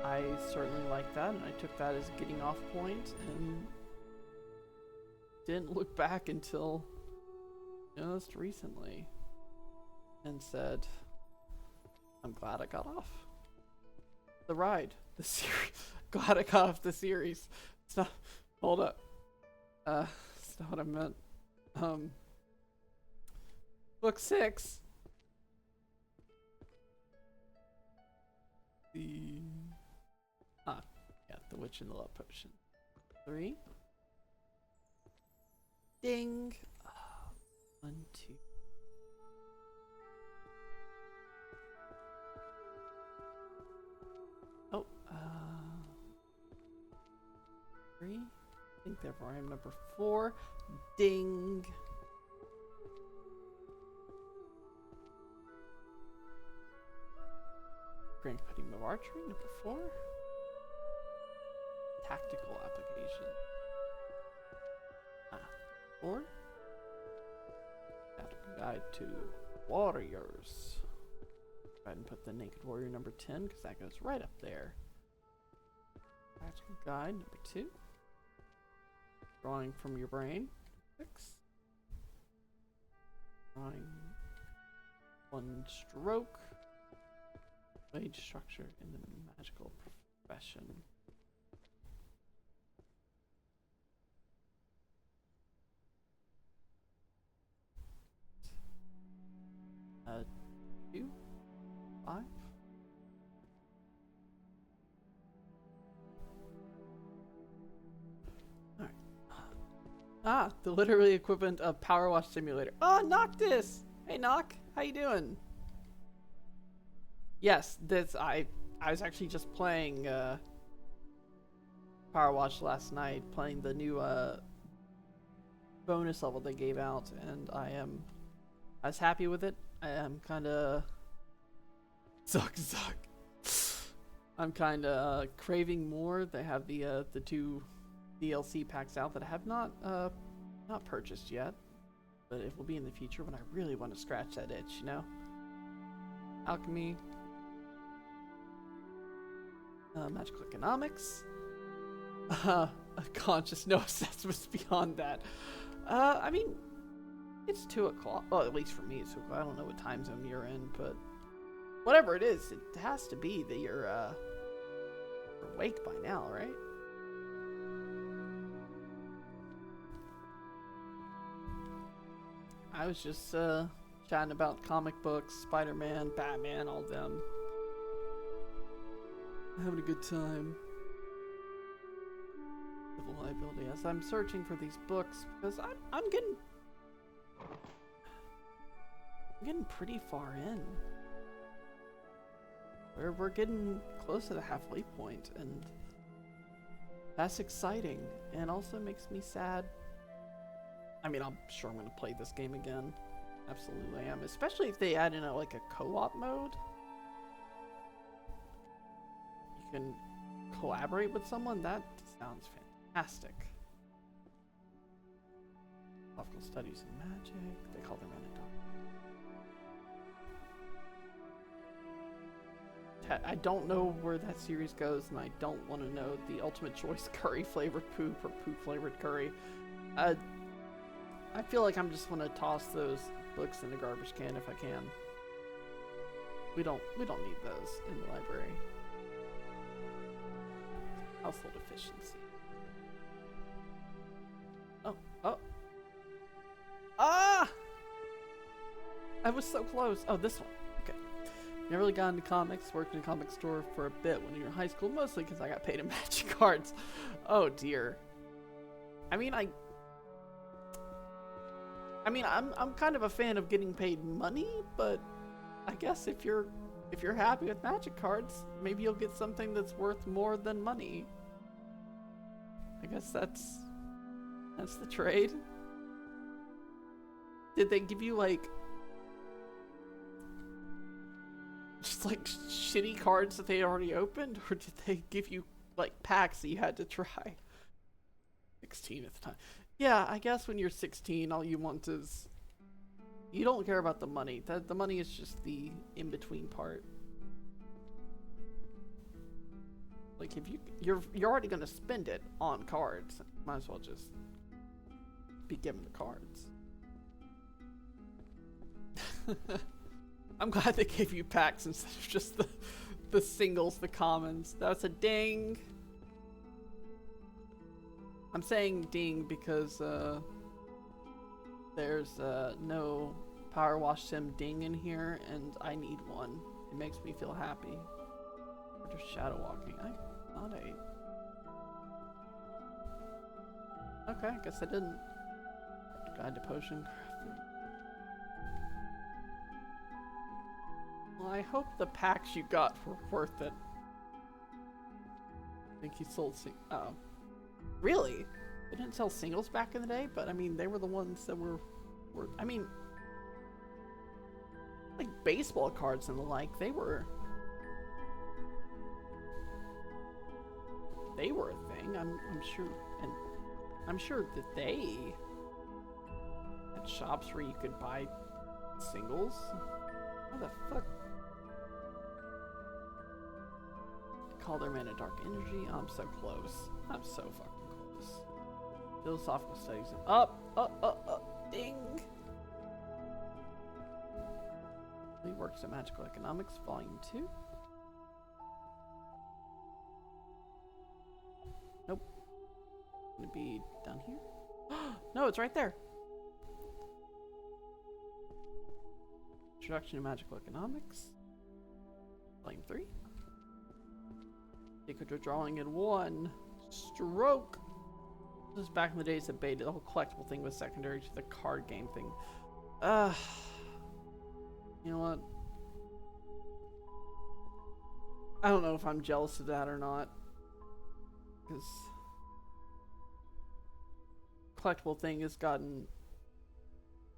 I certainly like that, and I took that as a getting off point, and didn't look back until just recently and said, I'm glad I got off the ride, the series. Glad I got off the series. It's not, hold up. It's not what I meant. Book 6. The Witch and the Love Potion. 3. Ding. 1, 2. Oh, 3. I think therefore I am number 4. Ding. Grand Compendium of Archery, number 4. Tactical application. 4. Tactical Guide to Warriors. Go ahead and put the Naked Warrior number 10 because that goes right up there. Tactical Guide number 2. Drawing from your brain. 6. Drawing 1 stroke. Wage structure in the magical profession. 2, 5. Alright. The literally equivalent of Power Wash Simulator. Oh, Noctis! Hey, Nock. How you doing? Yes, I was actually just playing Power Wash last night, playing the new bonus level they gave out, and I was happy with it. I am kind of suck. I'm kind of craving more. They have the 2 DLC packs out that I have not purchased yet, but it will be in the future when I really want to scratch that itch, you know. Alchemy, magical economics, conscious, no assessments beyond that. I mean, it's 2 o'clock. Well, at least for me, it's 2 o'clock. I don't know what time zone you're in, but whatever it is, it has to be that you're awake by now, right? I was just chatting about comic books, Spider-Man, Batman, all them. Having a good time. Civil liability. As I'm searching for these books, because I'm getting pretty far in. We're getting close to the halfway point, and that's exciting, and also makes me sad. I mean, I'm sure I'm gonna play this game again. Absolutely am. Especially if they add in a co-op mode. You can collaborate with someone. That sounds fantastic. Philosophical studies in magic. They call them anecdote. I don't know where that series goes, and I don't want to know the ultimate choice curry flavored poop or poop flavored curry. I feel like I'm just gonna toss those books in the garbage can if I can. We don't need those in the library. Household efficiency. Oh. Ah! I was so close. Oh, this one. Okay. Never really got into comics. Worked in a comic store for a bit when you were in high school, mostly because I got paid in magic cards. Oh dear. I'm kind of a fan of getting paid money, but I guess if you're happy with magic cards, maybe you'll get something that's worth more than money. I guess that's the trade. Did they give you just shitty cards that they already opened, or did they give you packs that you had to try? 16 at the time. Yeah, I guess when you're 16, all you want is... You don't care about the money. The money is just the in-between part. If you're already going to spend it on cards, might as well just be given the cards. I'm glad they gave you packs instead of just the singles, the commons. That's a ding. I'm saying ding because there's no Power Wash Sim ding in here, and I need one. It makes me feel happy. Or just shadow walking. Not a. Okay, I guess I didn't. Guide to potion crafting. Well, I hope the packs you got were worth it. I think he sold oh. Really? They didn't sell singles back in the day, but I mean, they were the ones that were I mean, like baseball cards and the like, they were a thing. I'm sure, and I'm sure that they had shops where you could buy singles. How the fuck? Call their mana dark energy. Oh, I'm so close. I'm so fucking close. Philosophical studies. Ding. Lee works at Magical Economics, Volume 2. Nope. Gonna be down here. No, it's right there. Introduction to Magical Economics, Volume 3. Secret to drawing in one stroke. This is back in the days of beta. The whole collectible thing was secondary to the card game thing. You know what? I don't know if I'm jealous of that or not. Because collectible thing has gotten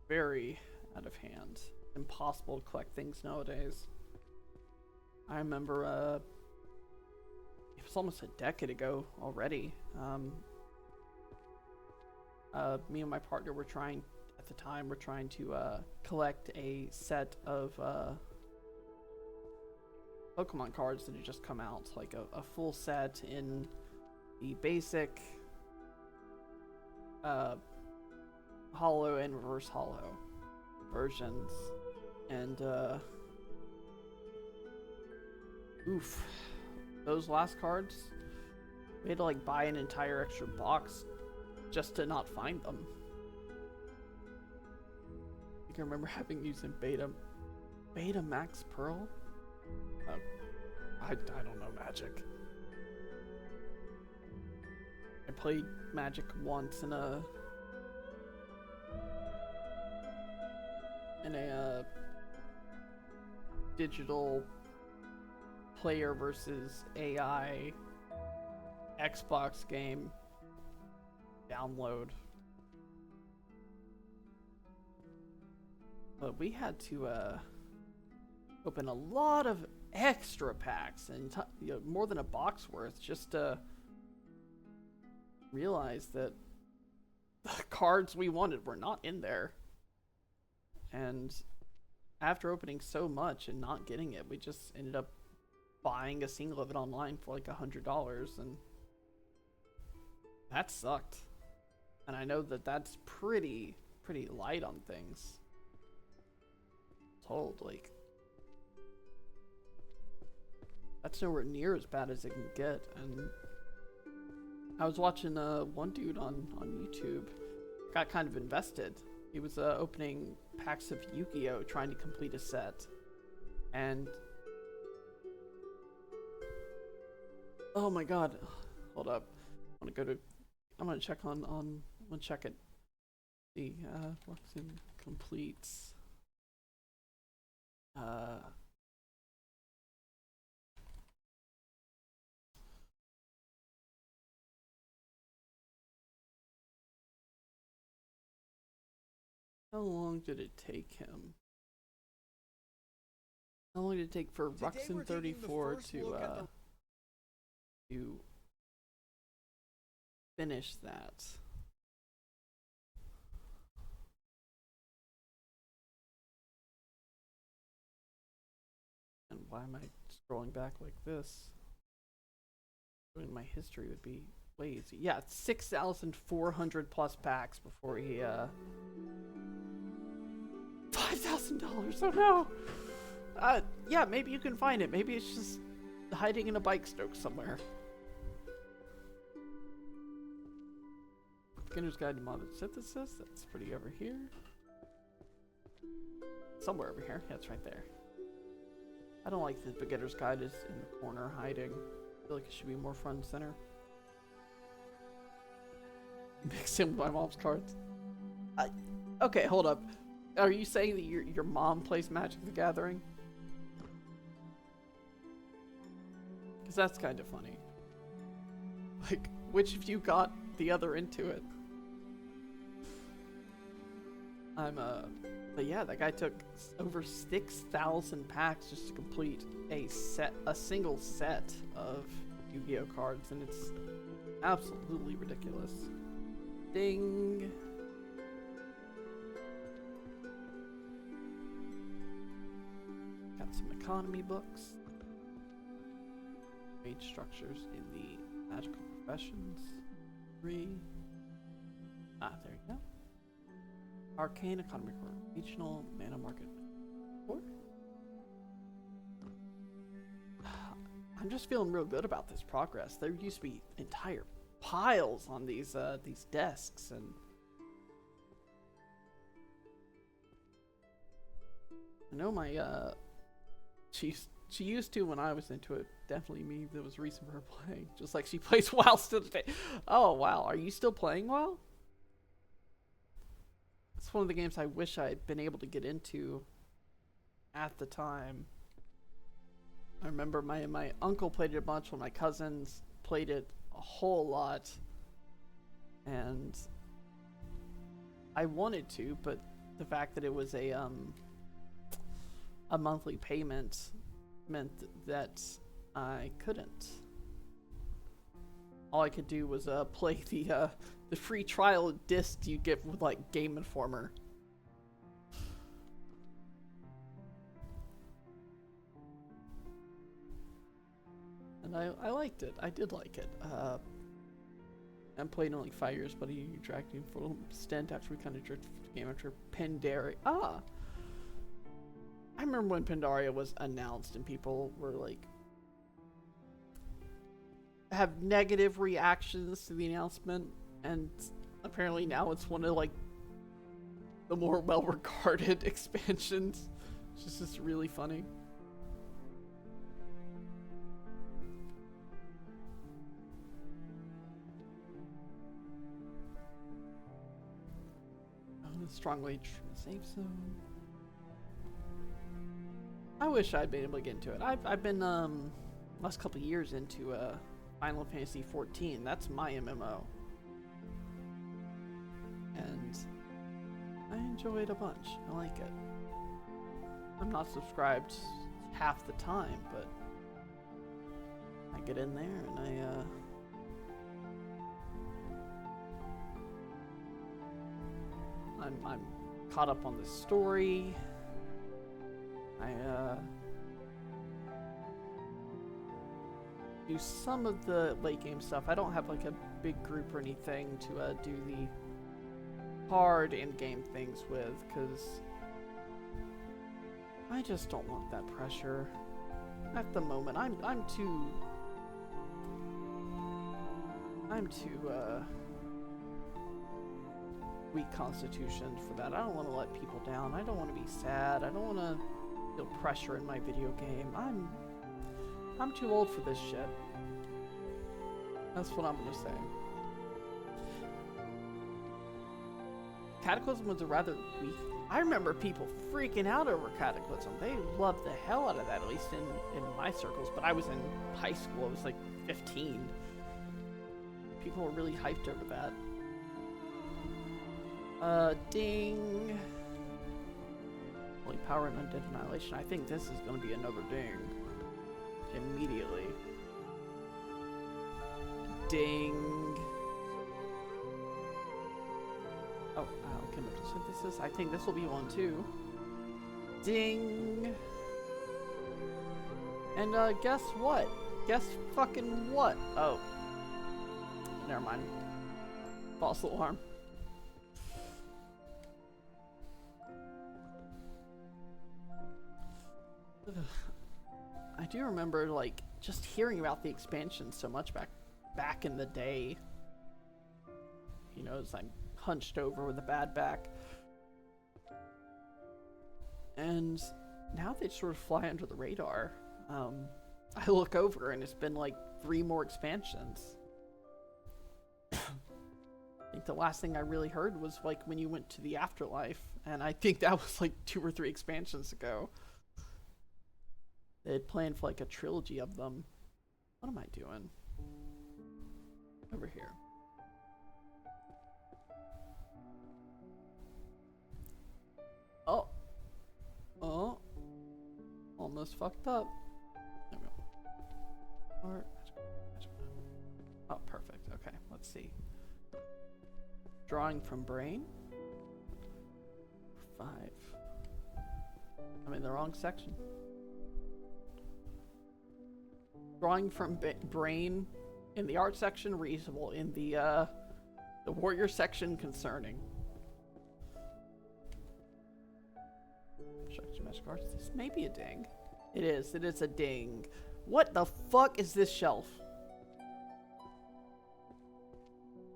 very out of hand. Impossible to collect things nowadays. I remember it was almost a decade ago already. Me and my partner were trying to collect a set of Pokemon cards that had just come out, like a full set in the basic holo and reverse holo versions, and oof, those last cards, we had to like buy an entire extra box just to not find them. I can remember having used in beta Max Pearl. I don't know Magic. I played Magic once in a digital player versus AI Xbox game download. But we had to open a lot of extra packs and more than a box worth just to realize that the cards we wanted were not in there. And after opening so much and not getting it, we just ended up buying a single of it online for like $100, and that sucked. And I know that that's pretty light on things. Told, like, that's nowhere near as bad as it can get. And I was watching one dude on YouTube, got kind of invested. He was opening packs of Yu-Gi-Oh, trying to complete a set, and oh my god, hold up, I'm gonna check it. The works in completes. How long did it take him? How long did it take for Ruxin 34 to finish that? And why am I scrolling back like this? Doing my history would be way easy. Yeah, 6,400 plus packs before he $5,000. Oh no. Yeah, maybe you can find it. Maybe it's just hiding in a bike stoke somewhere. Beginner's Guide to Modern Synthesis. That's pretty over here. Somewhere over here. Yeah, it's right there. I don't like the Beginner's Guide is in the corner hiding. I feel like it should be more front and center. Mixed in with my mom's cards. Okay, hold up. Are you saying that your mom plays Magic the Gathering? Because that's kind of funny. Like, which of you got the other into it? But yeah, that guy took over 6,000 packs just to complete a single set of Yu-Gi-Oh cards, and it's absolutely ridiculous. Ding. Got some economy books. Wage structures in the magical professions. 3. There you go. Arcane economy core. Regional mana market. 4. I'm just feeling real good about this progress. There used to be entire piles on these desks, and I know my she used to when I was into it. Definitely me. That was the reason for her playing. Just like she plays WoW still today. Oh wow, are you still playing WoW? It's one of the games I wish I'd been able to get into at the time. I remember my uncle played it a bunch when my cousins played it a whole lot, and I wanted to, but the fact that it was a monthly payment meant that I couldn't. All I could do was play the free trial disc you get with like Game Informer. And I liked it. I did like it. I played in like 5 years, but he dragged me for a little stint after we kind of drifted the game after Pandaria. I remember when Pandaria was announced and people were like have negative reactions to the announcement, and apparently now it's one of like the more well-regarded expansions. It's just really funny. Strongly safe zone. I wish I'd been able to get into it. I've been last couple of years into Final Fantasy 14. That's my MMO, and I enjoy it a bunch. I like it. I'm not subscribed half the time, but I get in there and I'm caught up on the story. I do some of the late game stuff. I don't have like a big group or anything to do the hard end game things with, because I just don't want that pressure at the moment. I'm too weak constitution for that. I don't want to let people down. I don't want to be sad. I don't want to feel pressure in my video game. I'm too old for this shit. That's what I'm gonna say. Cataclysm was a rather weak. I remember people freaking out over Cataclysm. They loved the hell out of that, at least in my circles. But I was in high school. I was like 15. People were really hyped over that. Ding. Holy power and undead annihilation. I think this is going to be another ding. Immediately. Ding. Oh, chemical synthesis. I think this will be one too. Ding. And guess what? Guess fucking what? Oh. Never mind. False alarm. I do remember, like, just hearing about the expansion so much back in the day. You know, as I'm hunched over with a bad back. And now they sort of fly under the radar. I look over and it's been like 3 more expansions. I think the last thing I really heard was like when you went to the afterlife, and I think that was like 2 or 3 expansions ago. They had planned for like a trilogy of them. What am I doing? Over here. Oh. Oh. Almost fucked up. There we go. Oh, perfect. Okay, let's see. Drawing from brain. 5. I'm in the wrong section. Drawing from brain in the art section, reasonable. In the warrior section, concerning. Magic arts. This may be a ding. It is. It is a ding. What the fuck is this shelf?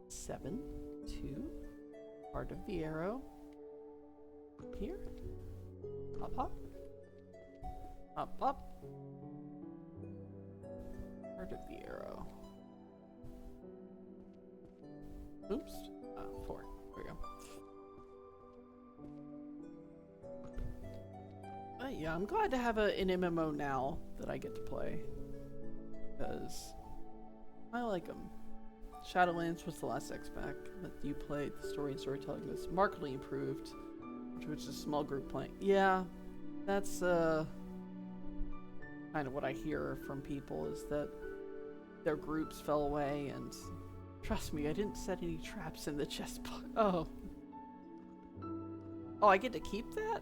7, 2. Part of the arrow. Here. Up, up. Up, up. Part of the arrow. Oops. 4. There we go. Yeah, I'm glad to have an MMO now that I get to play. Because I like them. Shadowlands was the last X-Pack that you played. The story and storytelling was markedly improved, which is a small group playing. Yeah, that's kind of what I hear from people, is that their groups fell away, and trust me, I didn't set any traps in the chest box. Oh. Oh, I get to keep that?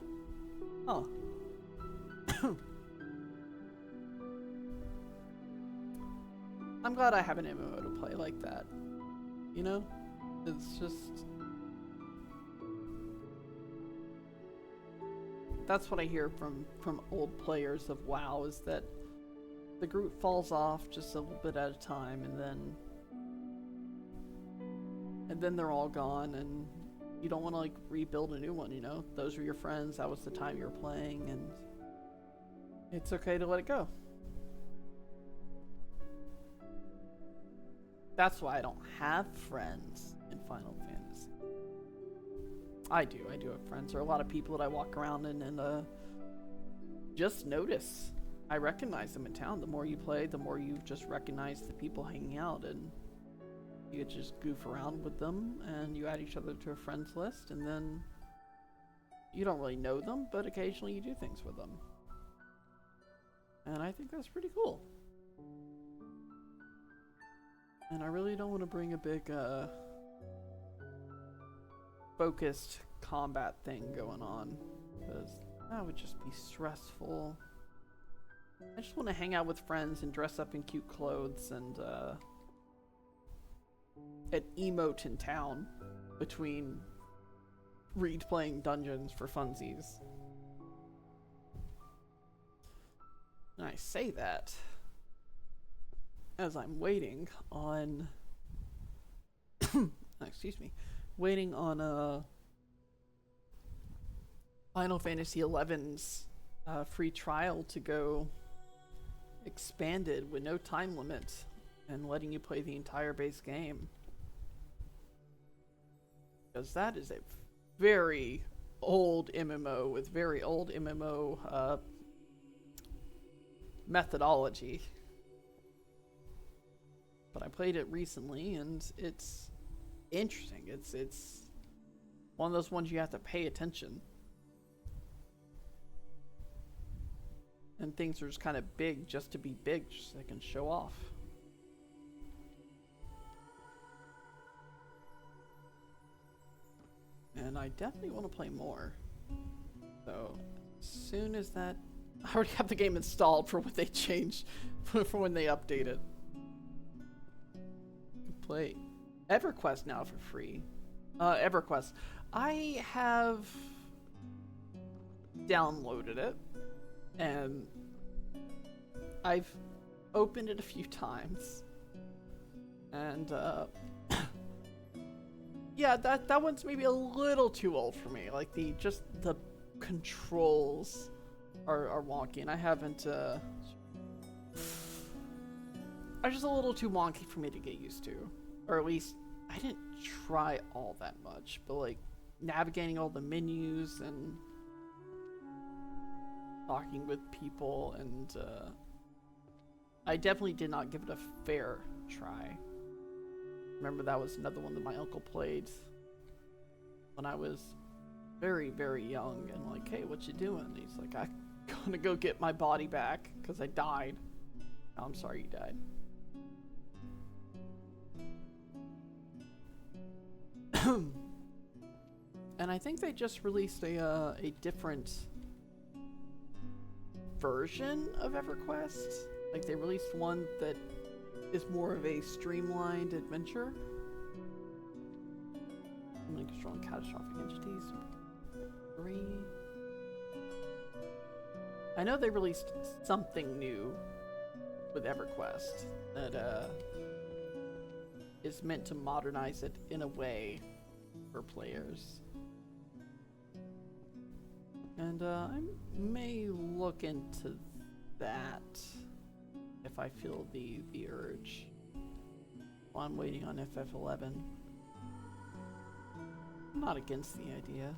Oh. I'm glad I have an MMO to play like that. You know? It's just... That's what I hear from old players of WoW, is that the group falls off just a little bit at a time, and then they're all gone, and you don't want to like rebuild a new one, you know? Those were your friends, that was the time you were playing, and it's okay to let it go. That's why I don't have friends in Final Fantasy. I do have friends. There are a lot of people that I walk around in and just notice. I recognize them in town. The more you play, the more you just recognize the people hanging out, and you just goof around with them, and you add each other to a friends list, and then you don't really know them, but occasionally you do things with them. And I think that's pretty cool. And I really don't want to bring a big focused combat thing going on, because that would just be stressful. I just want to hang out with friends and dress up in cute clothes and emote in town between playing dungeons for funsies. And I say that as I'm waiting on excuse me, waiting on Final Fantasy XI's free trial to go expanded with no time limit and letting you play the entire base game, because that is a very old MMO with very old MMO methodology. But I played it recently, and it's interesting. It's one of those ones you have to pay attention. And things are just kind of big just to be big, just so they can show off. And I definitely want to play more. So, as soon as that... I already have the game installed for what they changed, for when they update it. Play EverQuest now for free. EverQuest. I have downloaded it. And I've opened it a few times. And, yeah, that one's maybe a little too old for me. Like, the controls are wonky, and I haven't, are just a little too wonky for me to get used to. Or at least, I didn't try all that much, but like, navigating all the menus and talking with people, and I definitely did not give it a fair try. Remember, that was another one that my uncle played when I was very, very young, and like, hey, what you doing? And he's like, I'm gonna go get my body back because I died. Oh, I'm sorry you died. And I think they just released a different version of EverQuest. Like, they released one that is more of a streamlined adventure. Like strong catastrophic entities. 3. I know they released something new with EverQuest that is meant to modernize it in a way for players. And I may look into that if I feel the urge while I'm waiting on FF11. I'm not against the idea.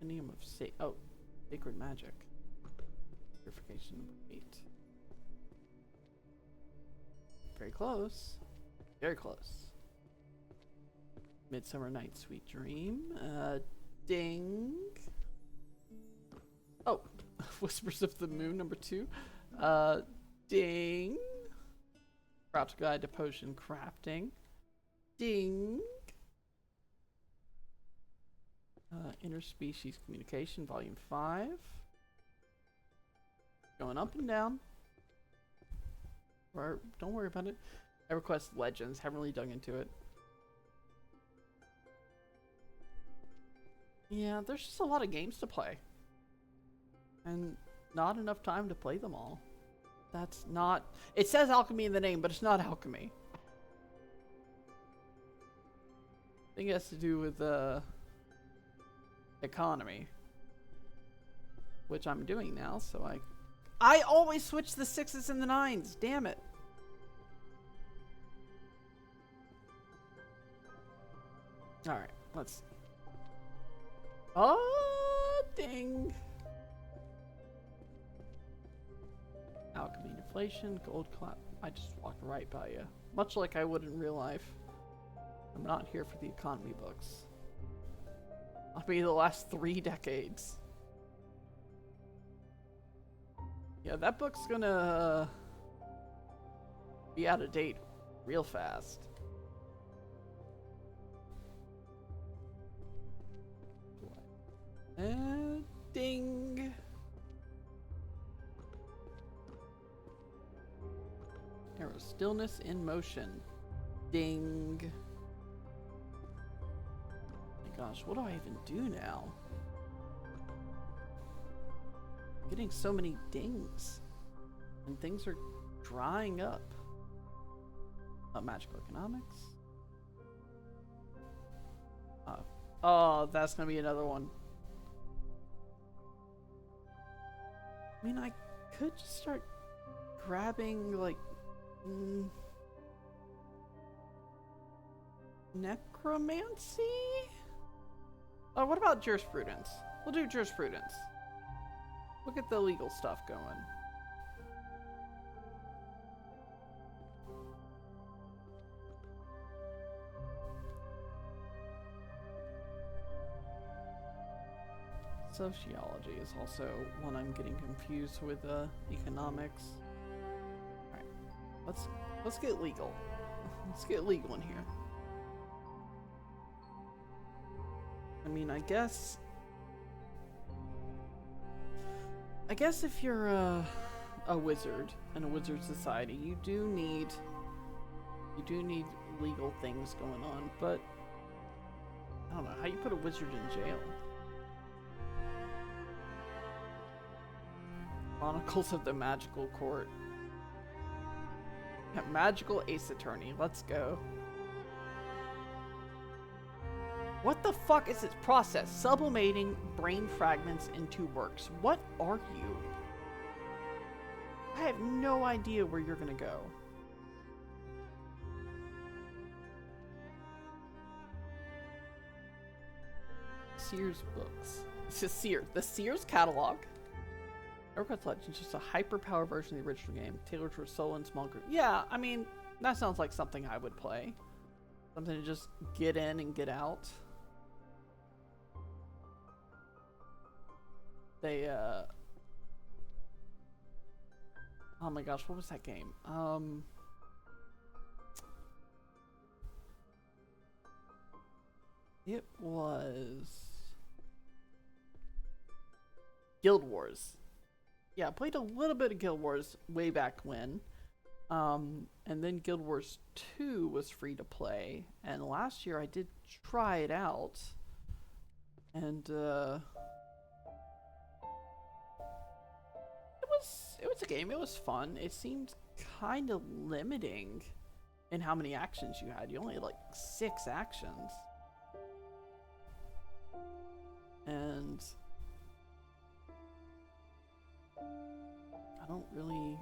Name of Sacred Magic. Purification number 8. Very close. Very close. Midsummer Night's Sweet Dream. Ding. Oh, Whispers of the Moon number 2. Ding. Practical Guide to Potion Crafting. Ding. Interspecies Communication, Volume 5. Going up and down. Don't worry about it. EverQuest Legends, haven't really dug into it. Yeah, there's just a lot of games to play. And not enough time to play them all. That's not... It says alchemy in the name, but it's not alchemy. I think it has to do with, economy. Which I'm doing now, so I always switch the 6s and the 9s, damn it. Alright, let's... Oh, ding. Alchemy deflation, gold clap. I just walked right by you. Much like I would in real life. I'm not here for the economy books. I'll be the last 3 decades. Yeah, that book's gonna be out of date real fast. Ding. Arrow stillness in motion. Ding. My gosh, what do I even do now? Getting so many dings. And things are drying up. Magical economics. Oh, that's gonna be another one. I mean, I could just start grabbing, like, necromancy? Oh, what about jurisprudence? We'll do jurisprudence. Look at the legal stuff going. Sociology is also one I'm getting confused with economics. Alright, let's get legal. Let's get legal in here. I mean, I guess if you're a wizard in a wizard society, you do need legal things going on, but I don't know how you put a wizard in jail. Chronicles of the Magical Court. Yeah, Magical Ace Attorney. Let's go. What the fuck is this process? Sublimating brain fragments into works. What are you? I have no idea where you're gonna go. Sears books. This is Sears. The Sears catalog. EverQuest Legends, just a hyper-power version of the original game, tailored for a solo and small group. Yeah, I mean, that sounds like something I would play. Something to just get in and get out. They, oh my gosh, what was that game? It was Guild Wars. Yeah, I played a little bit of Guild Wars way back when. And then Guild Wars 2 was free to play. And last year I did try it out. And it was a game. It was fun. It seemed kind of limiting in how many actions you had. You only had like 6 actions. And I don't really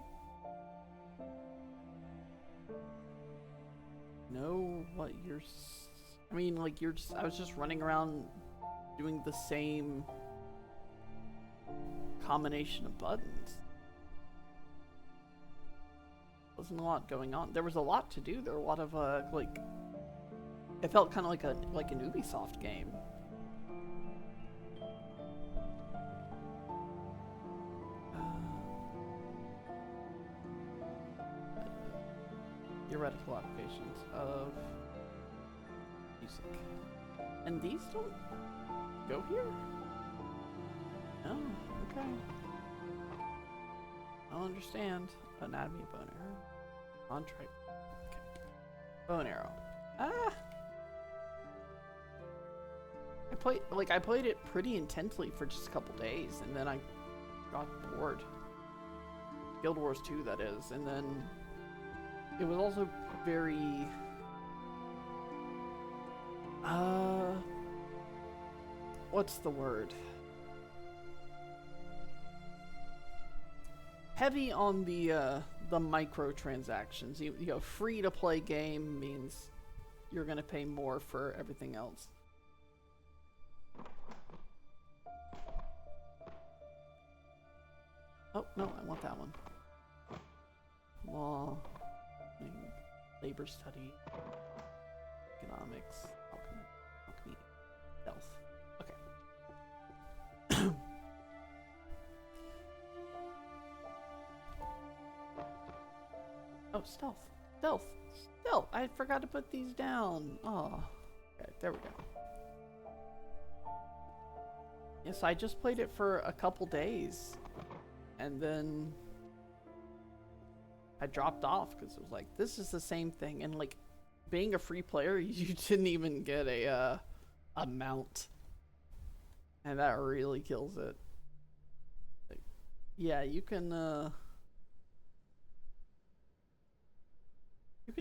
know what you're... I mean, like, I was just running around doing the same combination of buttons. Wasn't a lot going on. There was a lot to do. There were a lot of, like... It felt kind of like an Ubisoft game. Theoretical applications of music. And these don't go here? Oh, okay. I'll understand. Anatomy of bone arrow. Contract. Okay. Bone arrow. Ah! I played it pretty intensely for just a couple days, and then I got bored. Guild Wars 2, that is, and then it was also very what's the word? Heavy on the microtransactions. You know, free to play game means you're gonna pay more for everything else. Oh no, I want that one. Law, labor study, economics, alchemy, health. Okay. Oh, stealth. Stealth! I forgot to put these down. Oh. Okay, there we go. Yes, I just played it for a couple days. And then I dropped off because it was like, this is the same thing. And like, being a free player, you didn't even get a mount. And that really kills it. Like, yeah, you can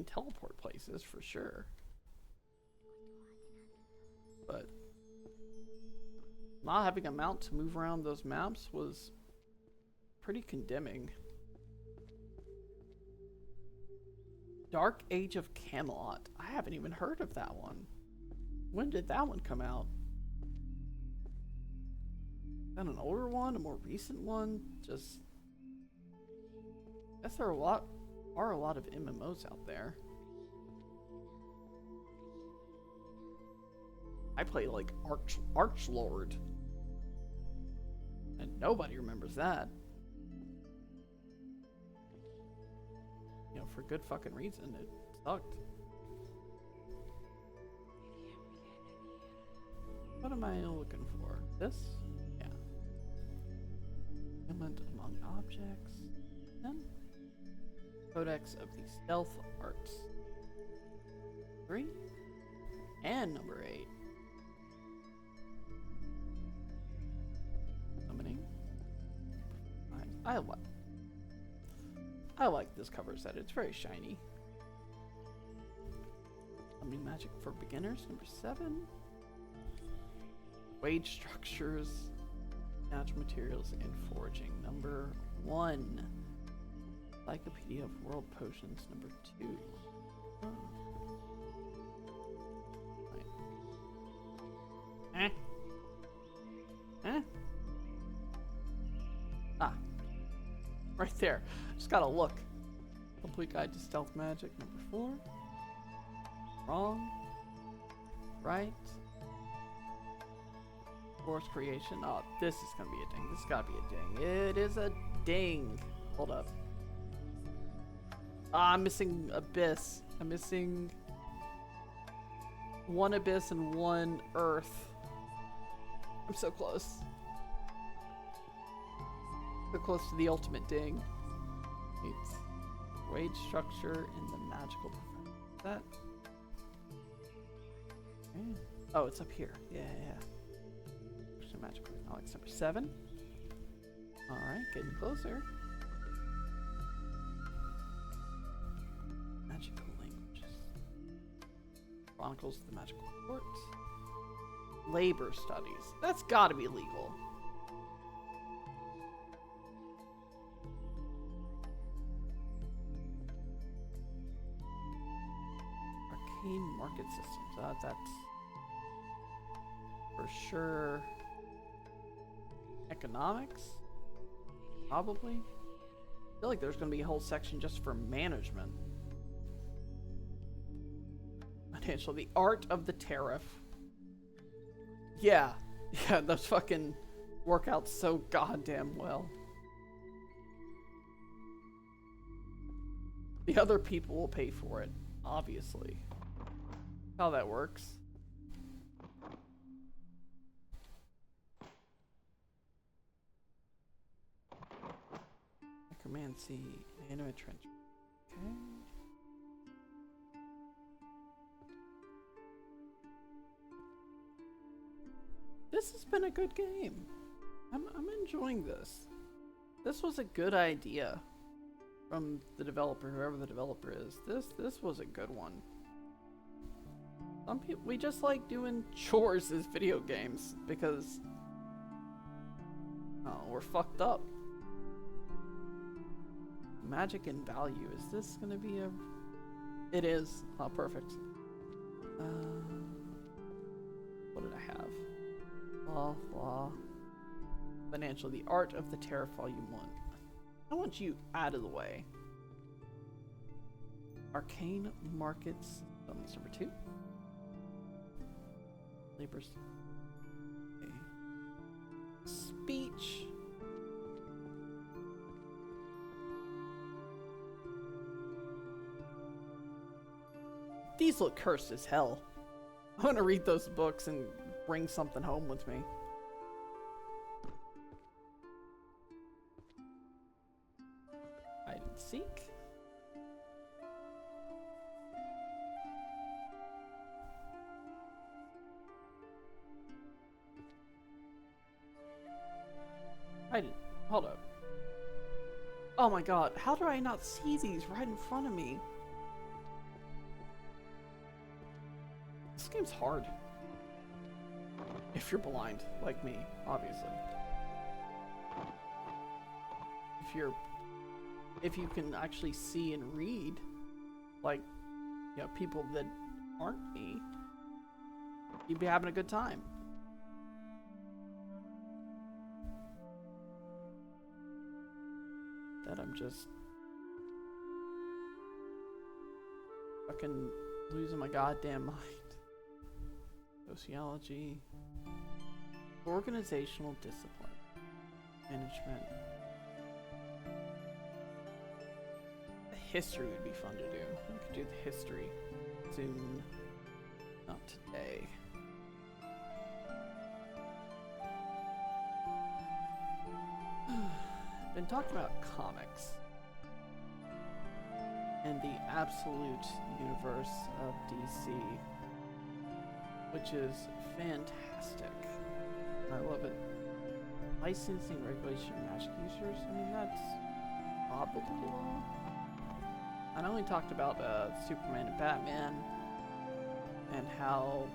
teleport places for sure. But not having a mount to move around those maps was pretty condemning. Dark Age of Camelot. I haven't even heard of that one. When did that one come out? Is that an older one? A more recent one? Just... I guess there are a lot of MMOs out there. I play like Archlord. And nobody remembers that. You know, for good fucking reason. It sucked. What am I looking for? This? Yeah. Element among objects. Then? Codex of the Stealth Arts. 3. And number 8. Summoning. I like this cover set. It's very shiny. Summoning magic for beginners, number 7. Wage structures, natural materials, and foraging, number 1. Encyclopedia of World Potions, number 2. Oh. Right. Ah. Right there. Just gotta look. Complete Guide to Stealth Magic, number 4. Wrong. Right. Force Creation. Oh, this is gonna be a ding. This has gotta be a ding. It is a ding. Hold up. Ah, I'm missing Abyss. I'm missing 1 Abyss and 1 Earth. I'm so close. So close to the ultimate ding. It's wage structure in the magical profession. That. Okay. Oh, it's up here. Yeah. Magical. Oh, it's number 7. Alright, getting closer. Magical languages. Chronicles of the Magical Court. Labor studies. That's gotta be legal. Arcane market systems. That's for sure. Economics? Probably. I feel like there's going to be a whole section just for management. Financial. The art of the tariff. Yeah, those fucking work out so goddamn well. The other people will pay for it, obviously. How that works. Necromancy, animate trench. Okay. This has been a good game. I'm enjoying this. This was a good idea from the developer, whoever the developer is. This was a good one. Some people, we just like doing chores as video games because we're fucked up. Magic and value. Is this gonna be a... It is. Oh, perfect. What did I have? Blah. Financial. The Art of the Tariff, Volume 1. I want you out of the way. Arcane Markets. That's number 2. Labors. Okay. Speech. These look cursed as hell. I want to read those books and bring something home with me. Hide and seek. Hold up. Oh my god, how do I not see these right in front of me? This game's hard. If you're blind, like me, obviously. If you can actually see and read, like, you know, people that aren't me, you'd be having a good time. That I'm just fucking losing my goddamn mind. Sociology, organizational discipline, management. The history would be fun to do. We could do the history soon, not today. Been talking about comics and the absolute universe of DC, which is fantastic. I love it. licensing regulation magic users. I mean, that's probably law. I only talked about Superman and Batman, and how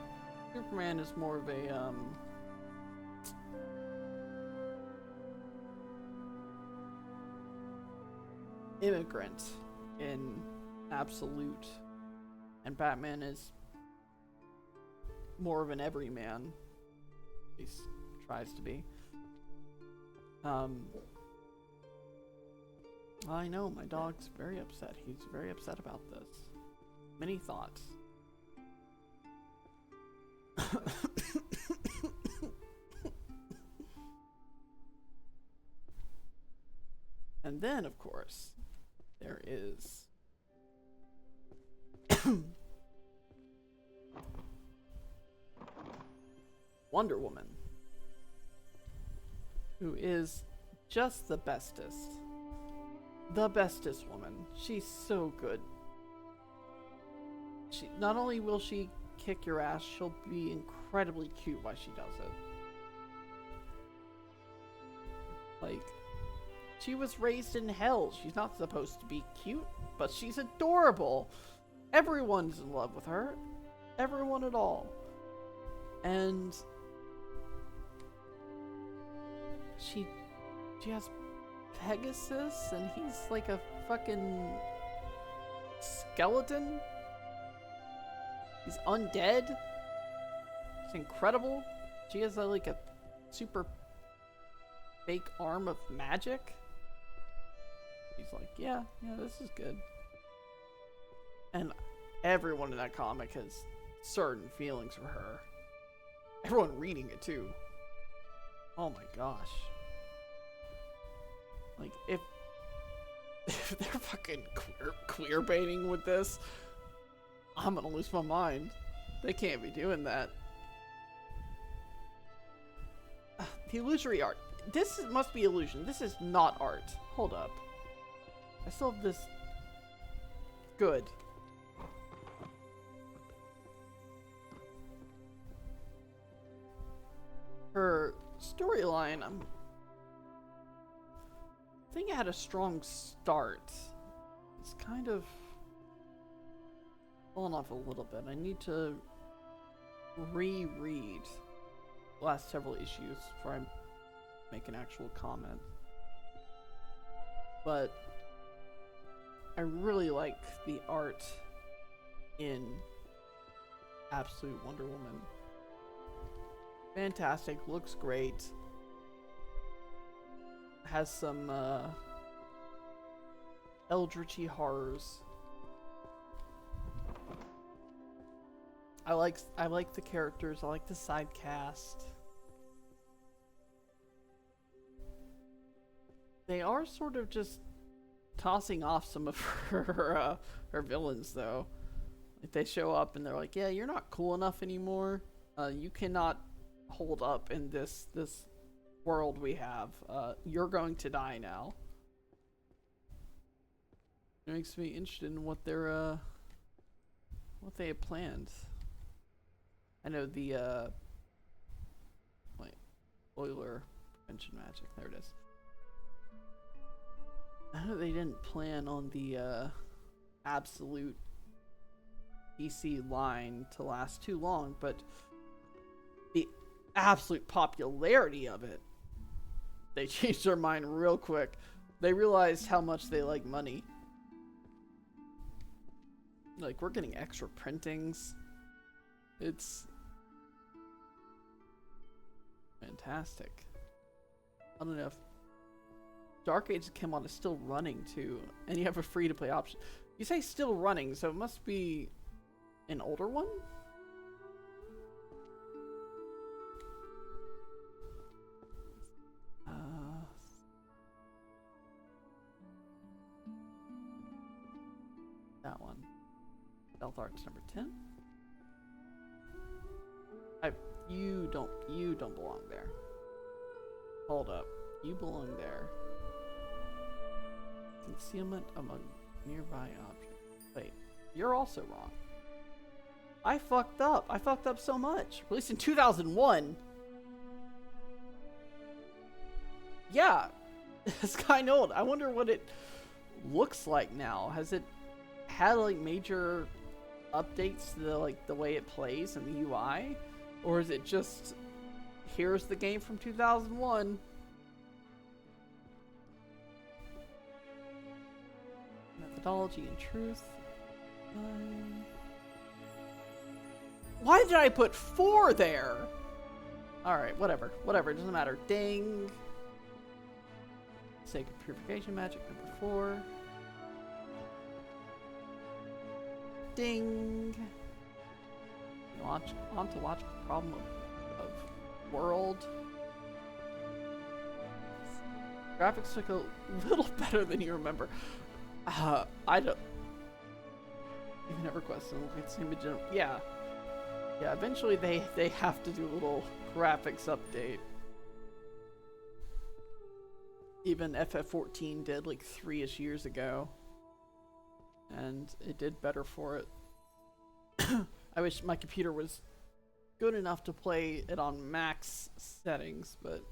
Superman is more of a immigrant in absolute, and Batman is more of an everyman. At least tries to be. I know, my dog's very upset. He's very upset about this. Many thoughts. And then, of course, there is Wonder Woman, who is just the bestest. The bestest woman. She's so good. She not only will she kick your ass, she'll be incredibly cute while she does it. Like, she was raised in hell. She's not supposed to be cute, but she's adorable. Everyone's in love with her. Everyone at all. And she has Pegasus, and he's like a fucking skeleton. He's undead. It's incredible. She has like a super fake arm of magic. He's like, yeah, this is good. And everyone in that comic has certain feelings for her. Everyone reading it too. Oh my gosh. Like, if they're fucking queer baiting with this, I'm gonna lose my mind. They can't be doing that. The illusory art. This must be illusion. This is not art. Hold up. I still have this. Good. Her storyline, I think it had a strong start. It's kind of fallen off a little bit. I need to reread the last several issues before I make an actual comment. But I really like the art in Absolute Wonder Woman. Fantastic, looks great. Has some eldritchy horrors. I like the characters. I like the side cast. They are sort of just tossing off some of her villains, though. Like, they show up and they're like, "Yeah, you're not cool enough anymore. You cannot hold up in this world we have. You're going to die now." It makes me interested in what they're what they have planned. I know the boiler prevention magic. There it is. I know they didn't plan on the absolute DC line to last too long, but the absolute popularity of it, they changed their mind real quick. They realized how much they like money. Like, we're getting extra printings. It's fantastic. I don't know if Dark Age of Chemon is still running too, and you have a free to play option. You say still running, so it must be an older one? That one. Stealth Arts number 10. You don't belong there. Hold up. You belong there. Concealment among nearby objects. Wait, you're also wrong. I fucked up. I fucked up so much. Released in 2001. Yeah, it's kind of old. I wonder what it looks like now. Has it had like major updates to the way it plays and the UI, or is it just here's the game from 2001? Methodology and truth. Why did I put 4 there? Alright, whatever. Whatever, it doesn't matter. Ding. Sacred Purification Magic, number 4. Ding. On to Logical Problem of World. Graphics took a little better than you remember. I don't... You've never questioned the same general. Yeah. Yeah, eventually they have to do a little graphics update. Even FF14 did like 3-ish years ago. And it did better for it. I wish my computer was good enough to play it on max settings, but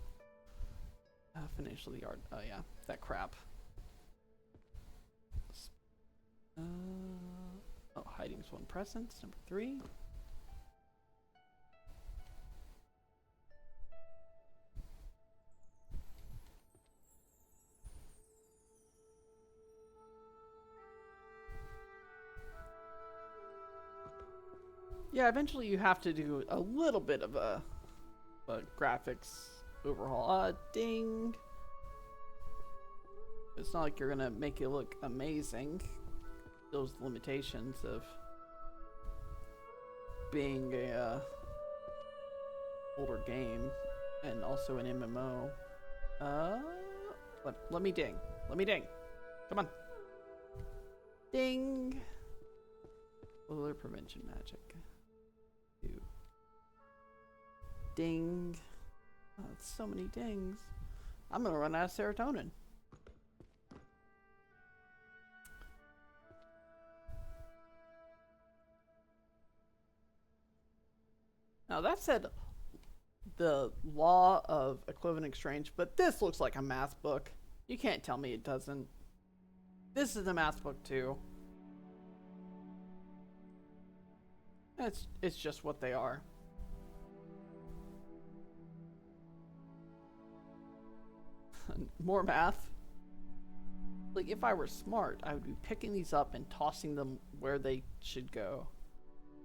finish the art. Oh yeah, that crap. Oh, hiding's one presence, number 3. Yeah, eventually you have to do a little bit of a graphics overhaul. Ding. It's not like you're gonna make it look amazing. Those limitations of being a older game and also an MMO. Let me ding. Let me ding. Come on. Ding. Polar prevention magic. 2. Ding. Oh, that's so many dings. I'm gonna run out of serotonin. Now that said, the law of equivalent exchange, but this looks like a math book. You can't tell me it doesn't. This is a math book too. It's just what they are. More math. Like if I were smart, I would be picking these up and tossing them where they should go.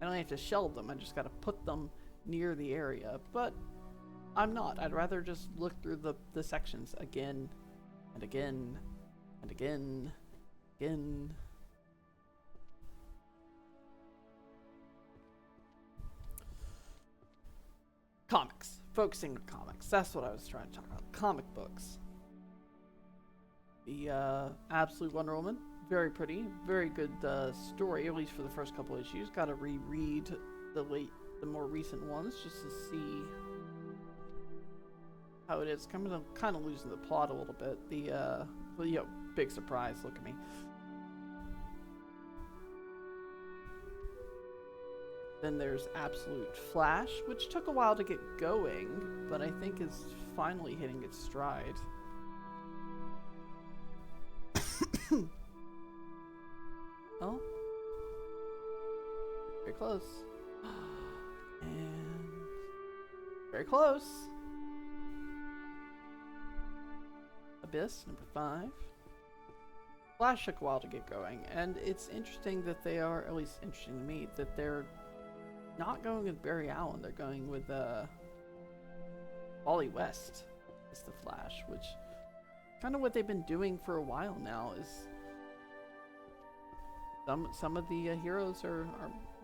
I don't have to shelve them, I just gotta put them near the area, but I'm not. I'd rather just look through the sections again and again and again, again. Comics. Focusing on comics. That's what I was trying to talk about. Comic books. The Absolute Wonder Woman. Very pretty. Very good story, at least for the first couple issues. Gotta reread the more recent ones just to see how it is. I'm kind of losing the plot a little bit. Well, big surprise. Look at me. Then there's Absolute Flash, which took a while to get going, but I think is finally hitting its stride. Oh. Very close. And very close. Abyss, number 5. Flash took a while to get going, and it's interesting that they are, at least interesting to me, that they're not going with Barry Allen. They're going with Wally West as the Flash, which kind of what they've been doing for a while now. Is some of the heroes are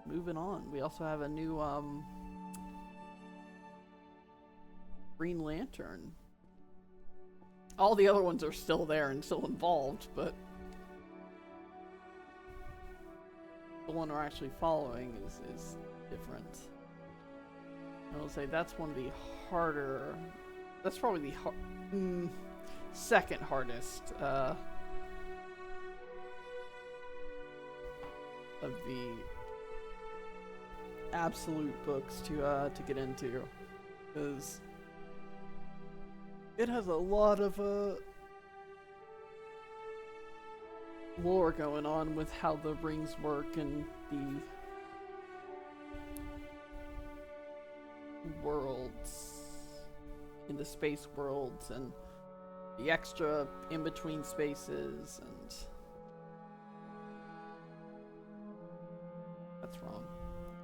moving on. We also have a new Green Lantern. All the other ones are still there and still involved, but the one we're actually following is different. I will say that's one of the harder. That's probably the second hardest of the Absolute books to get into, because It has a lot of lore going on with how the rings work and the worlds, in the space worlds, and the extra in between spaces, and that's wrong.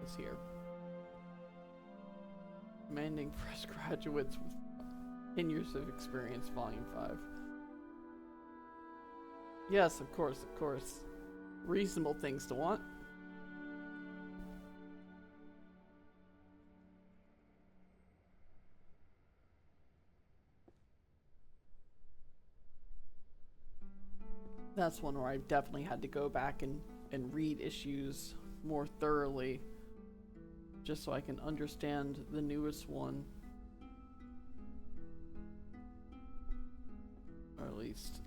It's here. Demanding fresh graduates with 10 years of experience, Volume 5. Yes, of course, of course. Reasonable things to want. That's one where I definitely had to go back and read issues more thoroughly, just so I can understand the newest one. Or at least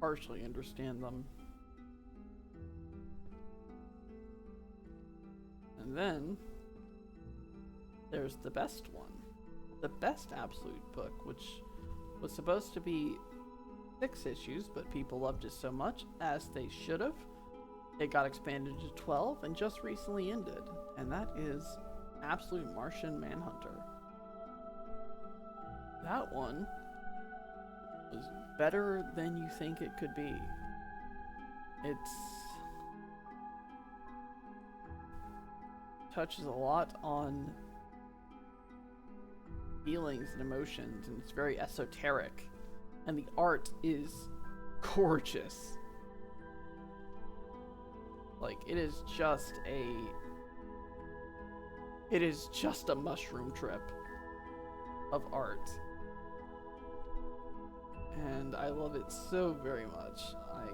partially understand them. And then there's the best one. The best absolute book, which was supposed to be 6 issues, but people loved it so much, as they should have. It got expanded to 12 and just recently ended, and that is Absolute Martian Manhunter. That one was better than you think it could be. It's touches a lot on feelings and emotions, and it's very esoteric, and the art is gorgeous. Like, it is just a mushroom trip of art. And I love it so very much. I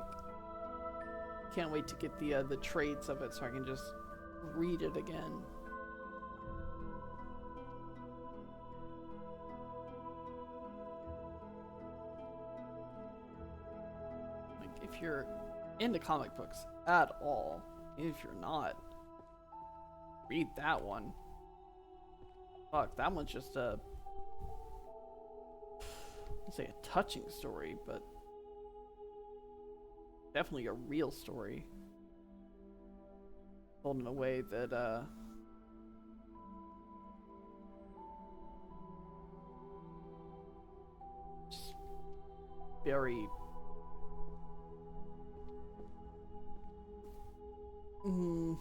can't wait to get the trades of it so I can just read it again. Like, if you're into comic books at all, if you're not, read that one. Fuck, that one's just I'd say a touching story, but definitely a real story. Told in a way that just very I don't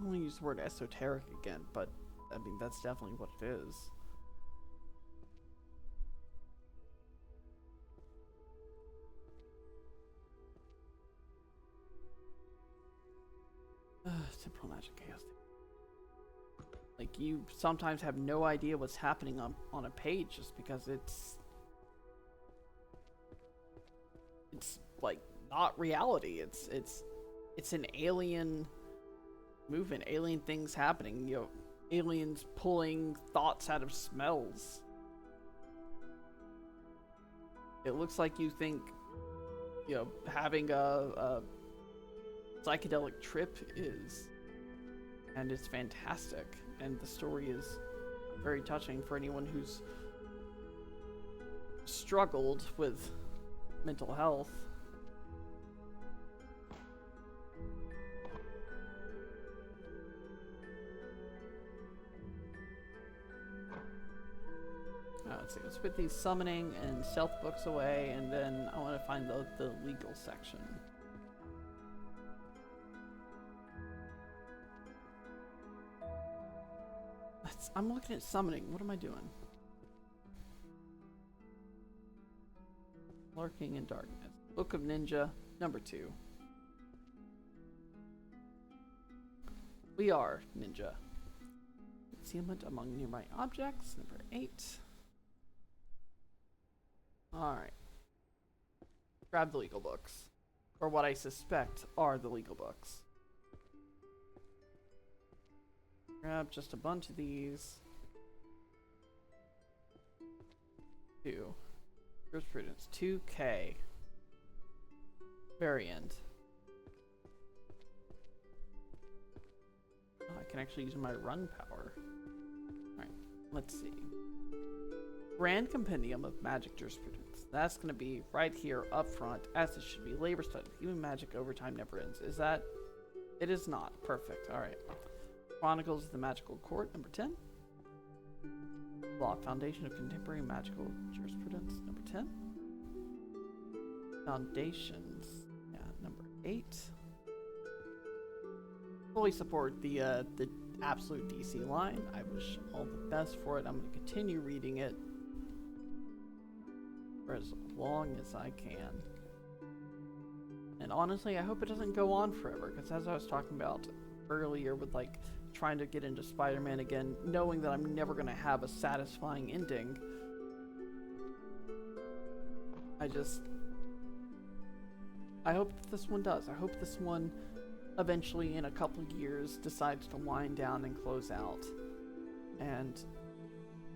want to use the word esoteric again, but I mean, that's definitely what it is. Temporal magic chaos. Like, you sometimes have no idea what's happening on a page just because it's like not reality. It's an alien movement, alien things happening, you know, aliens pulling thoughts out of smells. It looks like you think, you know, having a psychedelic trip is, and it's fantastic, and the story is very touching for anyone who's struggled with mental health. Let's see, let's put these summoning and stealth books away, and then I want to find the legal section. I'm looking at summoning. What am I doing? Lurking in Darkness. Book of Ninja, number 2. We are ninja. Concealment among nearby objects, number 8. Alright. Grab the legal books. Or what I suspect are the legal books. Grab just a bunch of these. 2. Jurisprudence. 2K. Variant. Oh, I can actually use my run power. Alright, let's see. Grand Compendium of Magic Jurisprudence. That's going to be right here up front, as it should be. Labor Study. Human magic over time never ends. Is that? It is not. Perfect. Alright. Chronicles of the Magical Court, number 10. Law Foundation of Contemporary Magical Jurisprudence, number 10. Foundations, yeah, number 8. Fully support the absolute DC line. I wish all the best for it. I'm going to continue reading it for as long as I can. And honestly, I hope it doesn't go on forever, because as I was talking about earlier with like trying to get into Spider-Man again, knowing that I'm never going to have a satisfying ending, I hope that this one does. I hope this one eventually in a couple years decides to wind down and close out, and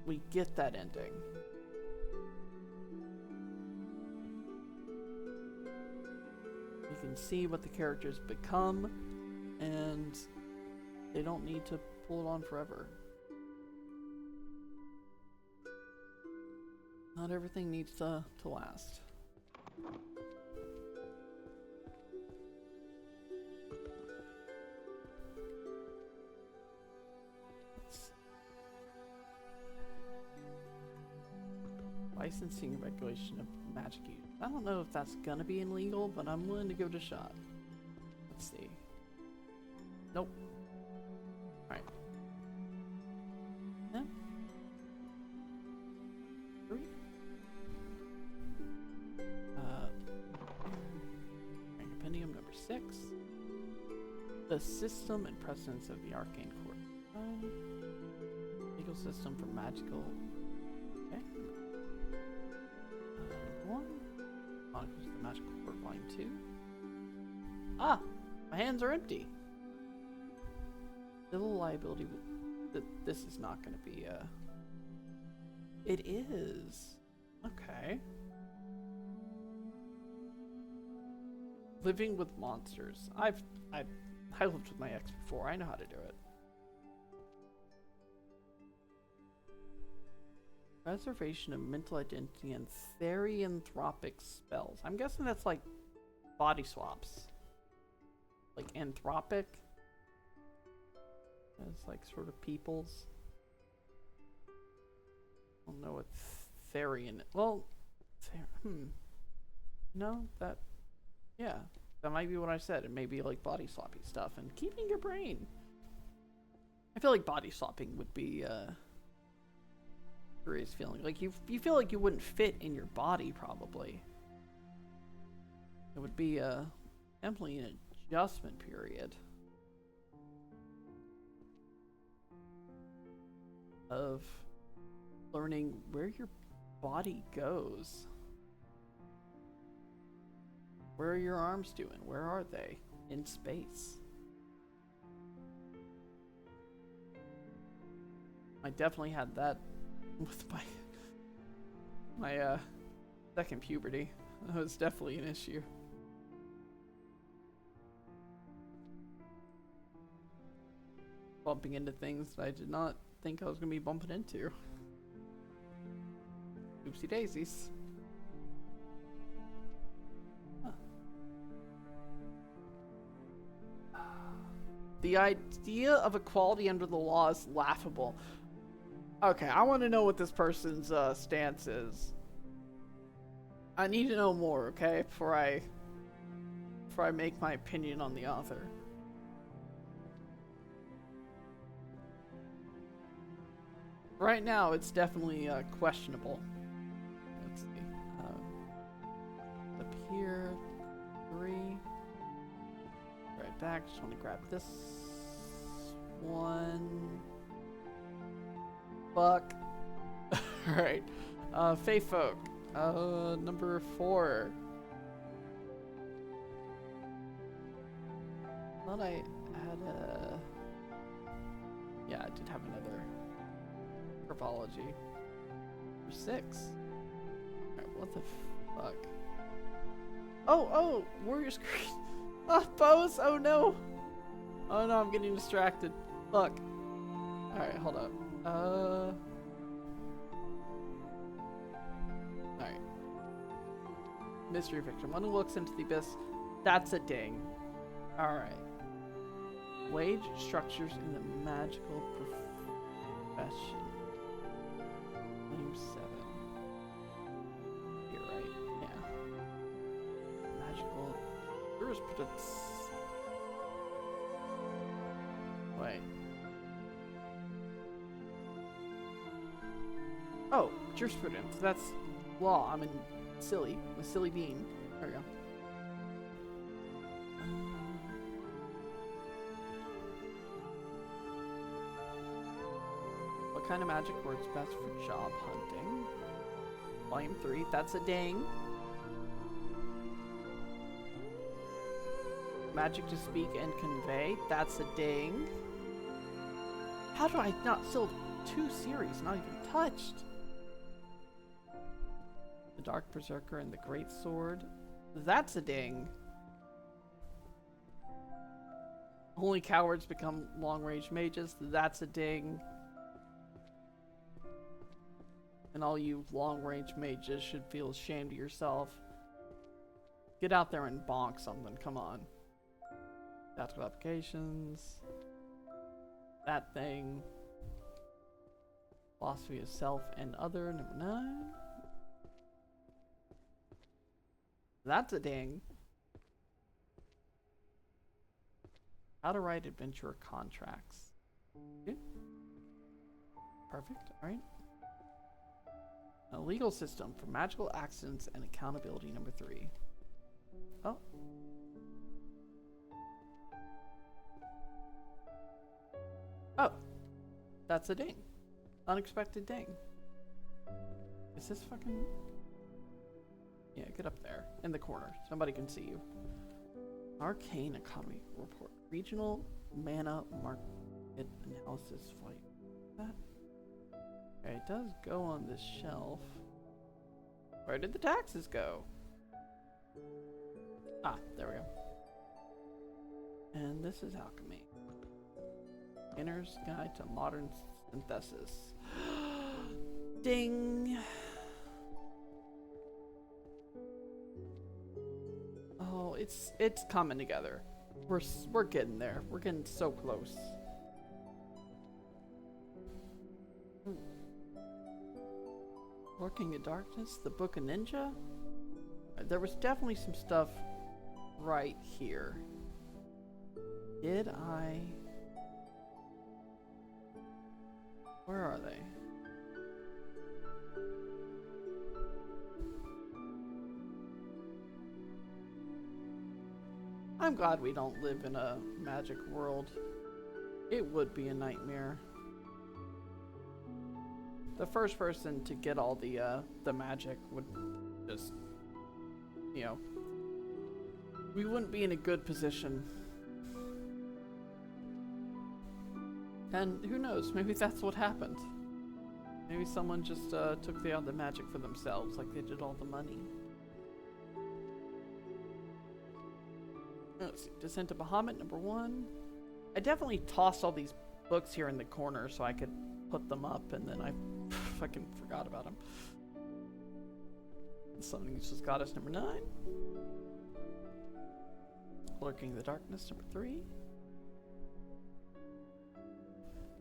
we get that ending. You can see what the characters become, and they don't need to pull it on forever. Not everything needs to last. Licensing and regulation of magic use. I don't know if that's gonna be illegal, but I'm willing to give it a shot. Let's see. Nope. Alright. Yeah. 3. Compendium number 6. The system and precedence of the Arcane Court. Legal system for magical. Okay. Number 1. Chronicles of the Magical Court, Volume 2. Ah! My hands are empty. Civil liability. This is not going to be It is. Okay. Living with monsters. I lived with my ex before. I know how to do it. Preservation of mental identity and therianthropic spells. I'm guessing that's like body swaps. Like anthropic. It's like sort of peoples. I don't know what therian. Well, no, that. Yeah, that might be what I said. It may be like body swapping stuff and keeping your brain. I feel like body swapping would be curious feeling. Like you feel like you wouldn't fit in your body probably. It would be definitely an adjustment period of learning where your body goes. Where are your arms doing? Where are they? In space. I definitely had that with my second puberty. That was definitely an issue. Bumping into things that I did not think I was going to be bumping into. Oopsie daisies. The idea of equality under the law is laughable. Okay, I want to know what this person's stance is. I need to know more, okay, before I make my opinion on the author. Right now, it's definitely questionable. Let's see. Up here, 3. Right back. Just want to grab this one. Fuck. Alright. Fae Folk. Number 4. Thought I had a... Yeah, I did have another Herbology. Number 6. Alright, what the fuck? Oh! Warrior Screen! Oh, bows! Oh no! Oh no, I'm getting distracted. Fuck. Alright, hold up. Mystery victim. One who looks into the abyss. That's a ding. Alright. Wage structures in the magical profession. Name 7. You're right. Yeah. Magical jurisprudence. Wait. Oh, jurisprudence. That's law. I'm in silly. I'm a silly bean. There we go. What kind of magic works best for job hunting? Volume 3. That's a ding. Magic to speak and convey. That's a ding. How do I not still 2 series? Not even touched. The Dark Berserker and the Great Sword. That's a ding. Only cowards become long-range mages. That's a ding. And all you long-range mages should feel ashamed of yourself. Get out there and bonk something. Come on. Tactical applications. That thing. Philosophy of self and other. Number 9. That's a ding. How to write adventure contracts. Okay. Perfect. Alright. A legal system for magical accidents and accountability. Number 3. Oh. Oh. That's a ding. Unexpected ding. Is this fucking... Yeah, get up there. In the corner. Somebody can see you. Arcane economy report. Regional mana market analysis flight. That? Okay, it does go on this shelf. Where did the taxes go? Ah, there we go. And this is alchemy. Beginner's Guide to Modern Synthesis. Ding! Oh, it's coming together. We're getting there. We're getting so close. Working in Darkness, the Book of Ninja. There was definitely some stuff right here. Did I? Where are they? I'm glad we don't live in a magic world. It would be a nightmare. The first person to get all the magic would just, you know, we wouldn't be in a good position. And who knows, maybe that's what happened. Maybe someone just took the magic for themselves, like they did all the money. Let's see, Descent to Bahamut, number 1. I definitely tossed all these books here in the corner so I could put them up, and then I fucking forgot about them. Summoning Useless Goddess, number 9. Lurking in the Darkness, number 3.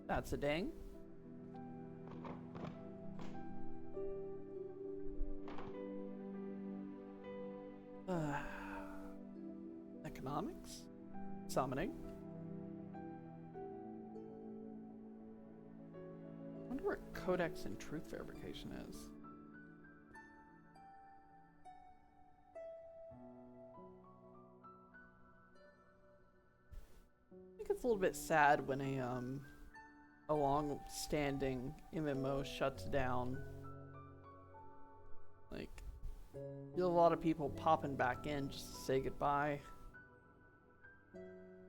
That's a dang. Economics. Summoning. I wonder where Codex and Truth Verification is. I think it's a little bit sad when a long-standing MMO shuts down. Like, you have a lot of people popping back in just to say goodbye.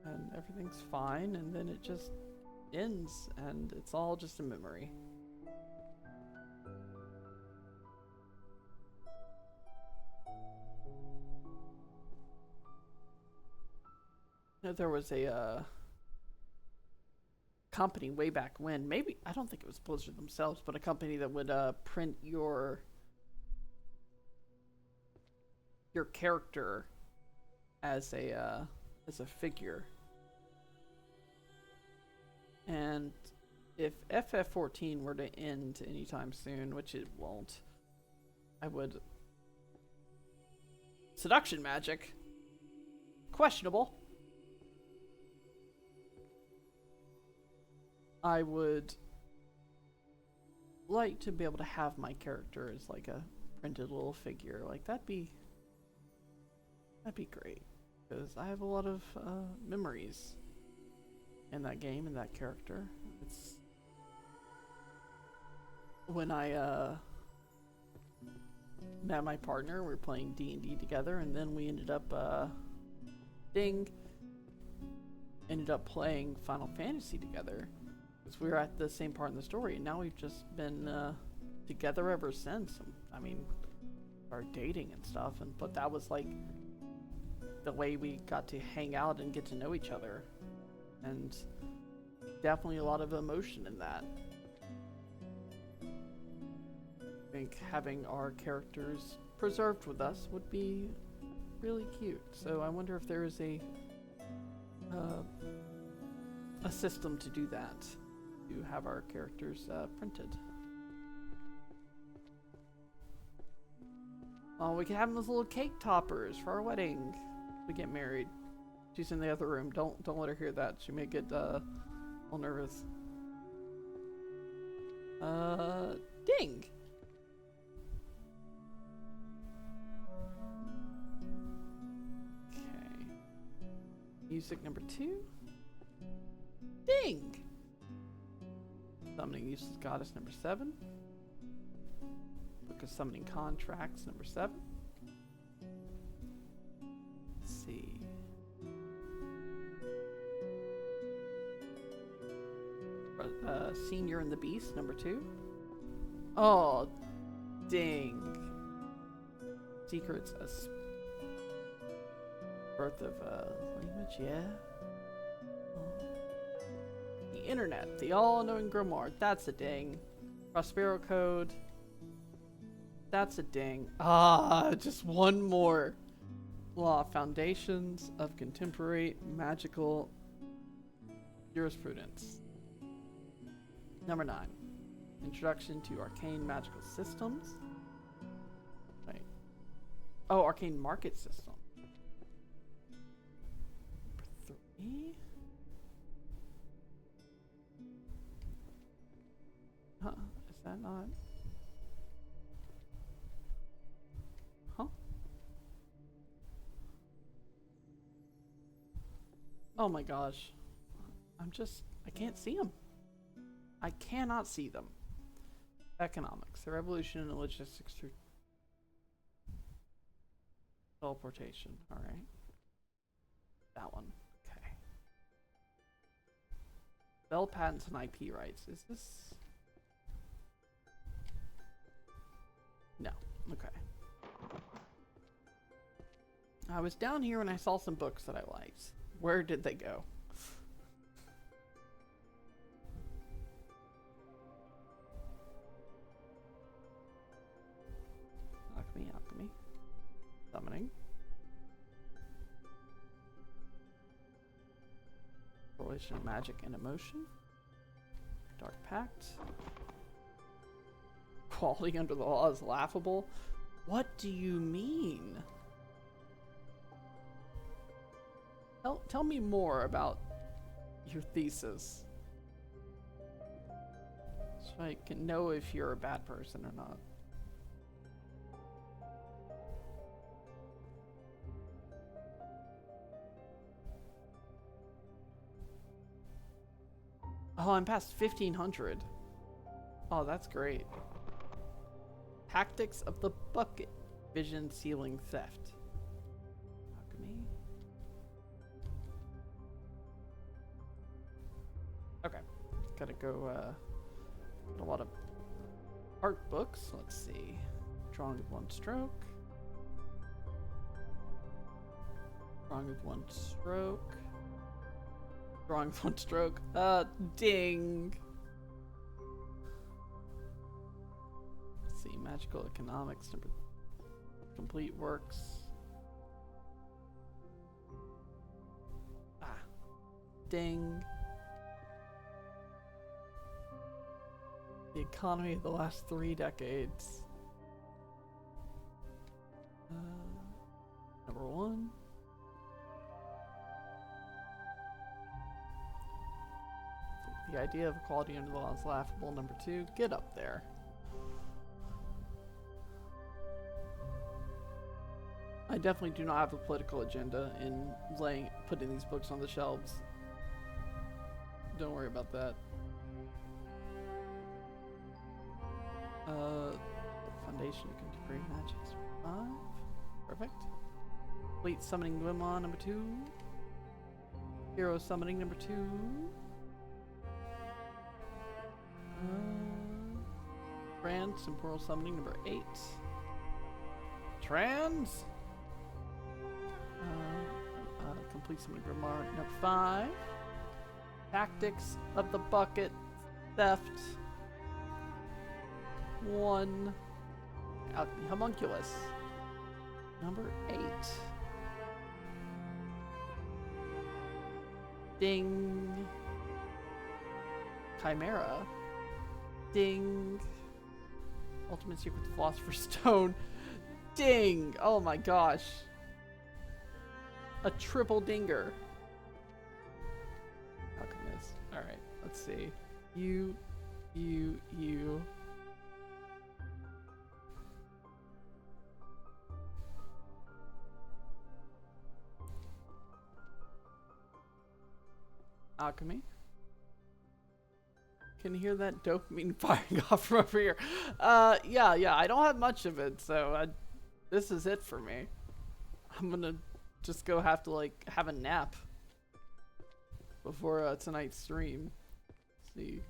And everything's fine, and then it just ends, and it's all just a memory. You know, there was a company way back when, maybe, I don't think it was Blizzard themselves, but a company that would print your your character as a figure. And if FF14 were to end anytime soon, which it won't, I would... Seduction magic? Questionable. I would like to be able to have my character as like a printed little figure. Like that'd be great, because I have a lot of memories in that game and that character. It's when I met my partner, we were playing D&D together, and then we ended up ended up playing Final Fantasy together, because we were at the same part in the story, and now we've just been together ever since. I mean, our dating and stuff, but that was like the way we got to hang out and get to know each other, and definitely a lot of emotion in that. I think having our characters preserved with us would be really cute. So I wonder if there is a system to do that, to have our characters printed. Oh, we can have them as little cake toppers for our wedding. We get married. She's in the other room. Don't let her hear that. She may get a little nervous. Ding. Okay. Music number 2. Ding. Summoning useless goddess number 7. Book of summoning contracts number 7. Let's see. Senior and the Beast number 2. Oh, dang. Secrets of Birth of language, yeah. Oh. The internet, the all-knowing grimoire, that's a ding. Prospero code, that's a ding. Ah, just one more. Law, foundations of contemporary magical jurisprudence. Number 9. Introduction to arcane magical systems. Wait. Oh, arcane market system. Number 3. Huh? Is that not? Huh? Oh my gosh. I can't see them. I cannot see them. Economics, the revolution in logistics through teleportation. Alright. That one. Okay. Bell patents and IP rights. Is this? No. Okay. I was down here and I saw some books that I liked. Where did they go? Alchemy. Summoning. Correlation of magic and emotion. Dark Pact. Quality under the law is laughable. What do you mean? Tell me more about your thesis, so I can know if you're a bad person or not. Oh, I'm past 1500. Oh, that's great. Tactics of the Bucket. Vision Sealing Theft. Alchemy. Okay. Gotta go, a lot of art books. Let's see. Drawing with one stroke. Drawing with one stroke. Drawing with one stroke. Ding. Let's see. Magical economics. Complete works. Ding. The economy of the last 3 decades. Number 1. The idea of equality under the law is laughable. Number 2. Get up there. I definitely do not have a political agenda in putting these books on the shelves. Don't worry about that. Foundation of Contemporary Magics 5. Perfect. Complete Summoning Gwymon number 2. Hero Summoning number 2. Trans Temporal Summoning number 8. Trans. Complete Summoning Grimoire number 5. Tactics of the Bucket. Theft. 1. Homunculus. Number 8. Ding. Chimera. Ding. Ultimate Secret of the Philosopher's Stone. Ding. Oh my gosh. A triple dinger. Alchemist. Alright, let's see. You. Alchemy. Can hear that dopamine firing off from over here. Yeah, I don't have much of it, so this is it for me. I'm gonna just go have to, like, have a nap before tonight's stream. Let's see.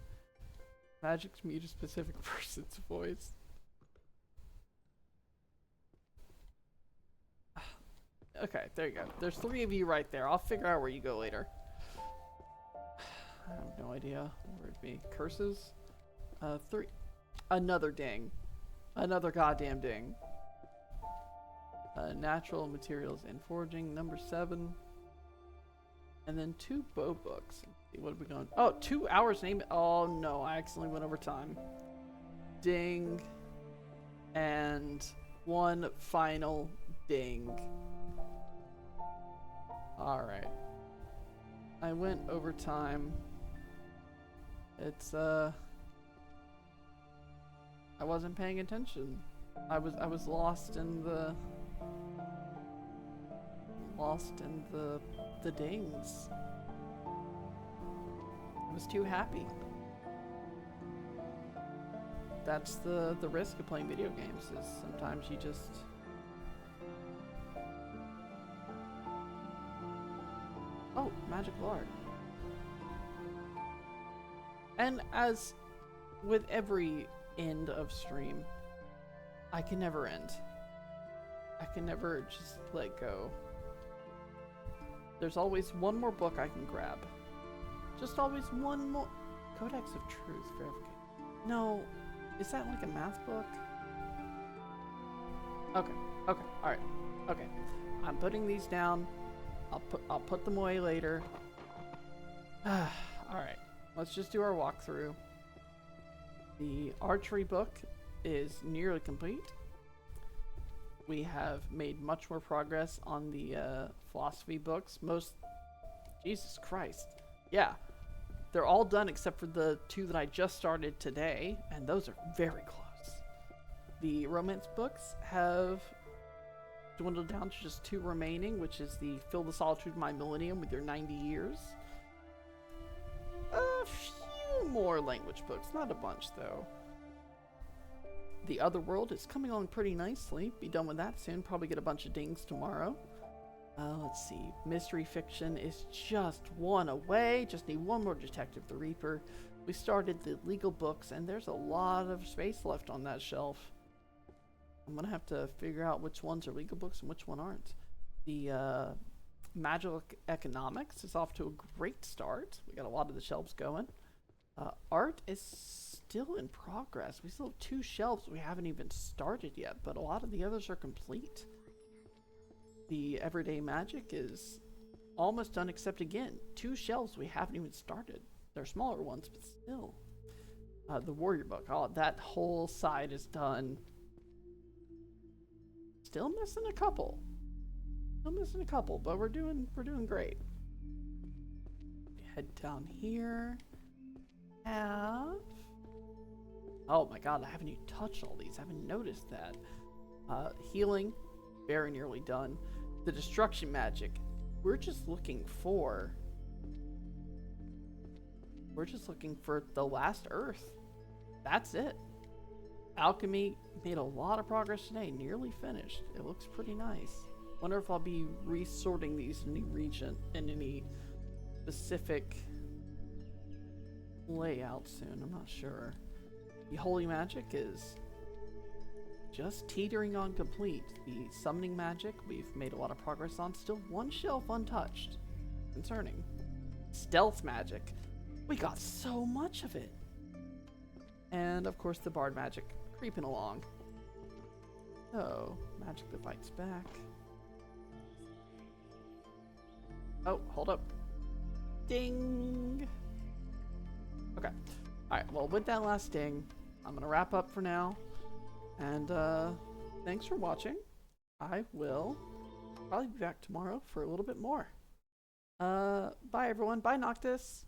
Magic to mute a specific person's voice. Okay, there you go. There's 3 of you right there. I'll figure out where you go later. I have no idea where it'd be. Curses? 3. Another ding. Another goddamn ding. Natural materials and forging, number 7. And then 2 bow books. What have we done? Oh, 2 hours name. Oh no, I accidentally went over time. Ding. And 1 final ding. Alright. I went over time. It's I wasn't paying attention. I was lost in the dings. I was too happy. That's the risk of playing video games, is sometimes you just oh, magical art. And as with every end of stream, I can never end. I can never just let go. There's always one more book I can grab. Just always one more. Codex of Truth Verification. No, is that like a math book? Okay, alright. Okay. I'm putting these down. I'll put them away later. Alright. Let's just do our walkthrough. The archery book is nearly complete. We have made much more progress on the philosophy books. Jesus Christ. Yeah. They're all done except for the 2 that I just started today, and those are very close. The romance books have dwindled down to just 2 remaining, which is the Fill the Solitude of My Millennium with your 90 years. A few more language books, not a bunch though. The Other World is coming along pretty nicely. Be done with that soon. Probably get a bunch of dings tomorrow. Let's see. Mystery fiction is just 1 away. Just need 1 more Detective the Reaper. We started the legal books, and there's a lot of space left on that shelf. I'm gonna have to figure out which ones are legal books and which one aren't. The Magical Economics is off to a great start. We got a lot of the shelves going. Art is still in progress. We still have 2 shelves we haven't even started yet, but a lot of the others are complete. The Everyday Magic is almost done, except again, 2 shelves we haven't even started. They're smaller ones, but still. The warrior book. Oh, that whole side is done. Still missing a couple. But we're doing great. Head down here. Oh my god, I haven't even touched all these. I haven't noticed that. Healing, very nearly done. The destruction magic. We're just looking for the last earth. That's it. Alchemy made a lot of progress today. Nearly finished. It looks pretty nice. Wonder if I'll be resorting these in any region in any specific layout soon. I'm not sure. The holy magic is just teetering on complete. The summoning magic we've made a lot of progress on. Still 1 shelf untouched. Concerning. Stealth magic. We got so much of it. And of course the bard magic creeping along. So, magic that fights back. Oh, hold up. Ding! Okay. Alright, well with that last ding, I'm gonna wrap up for now. And thanks for watching. I will probably be back tomorrow for a little bit more. Bye everyone. Bye Noctis.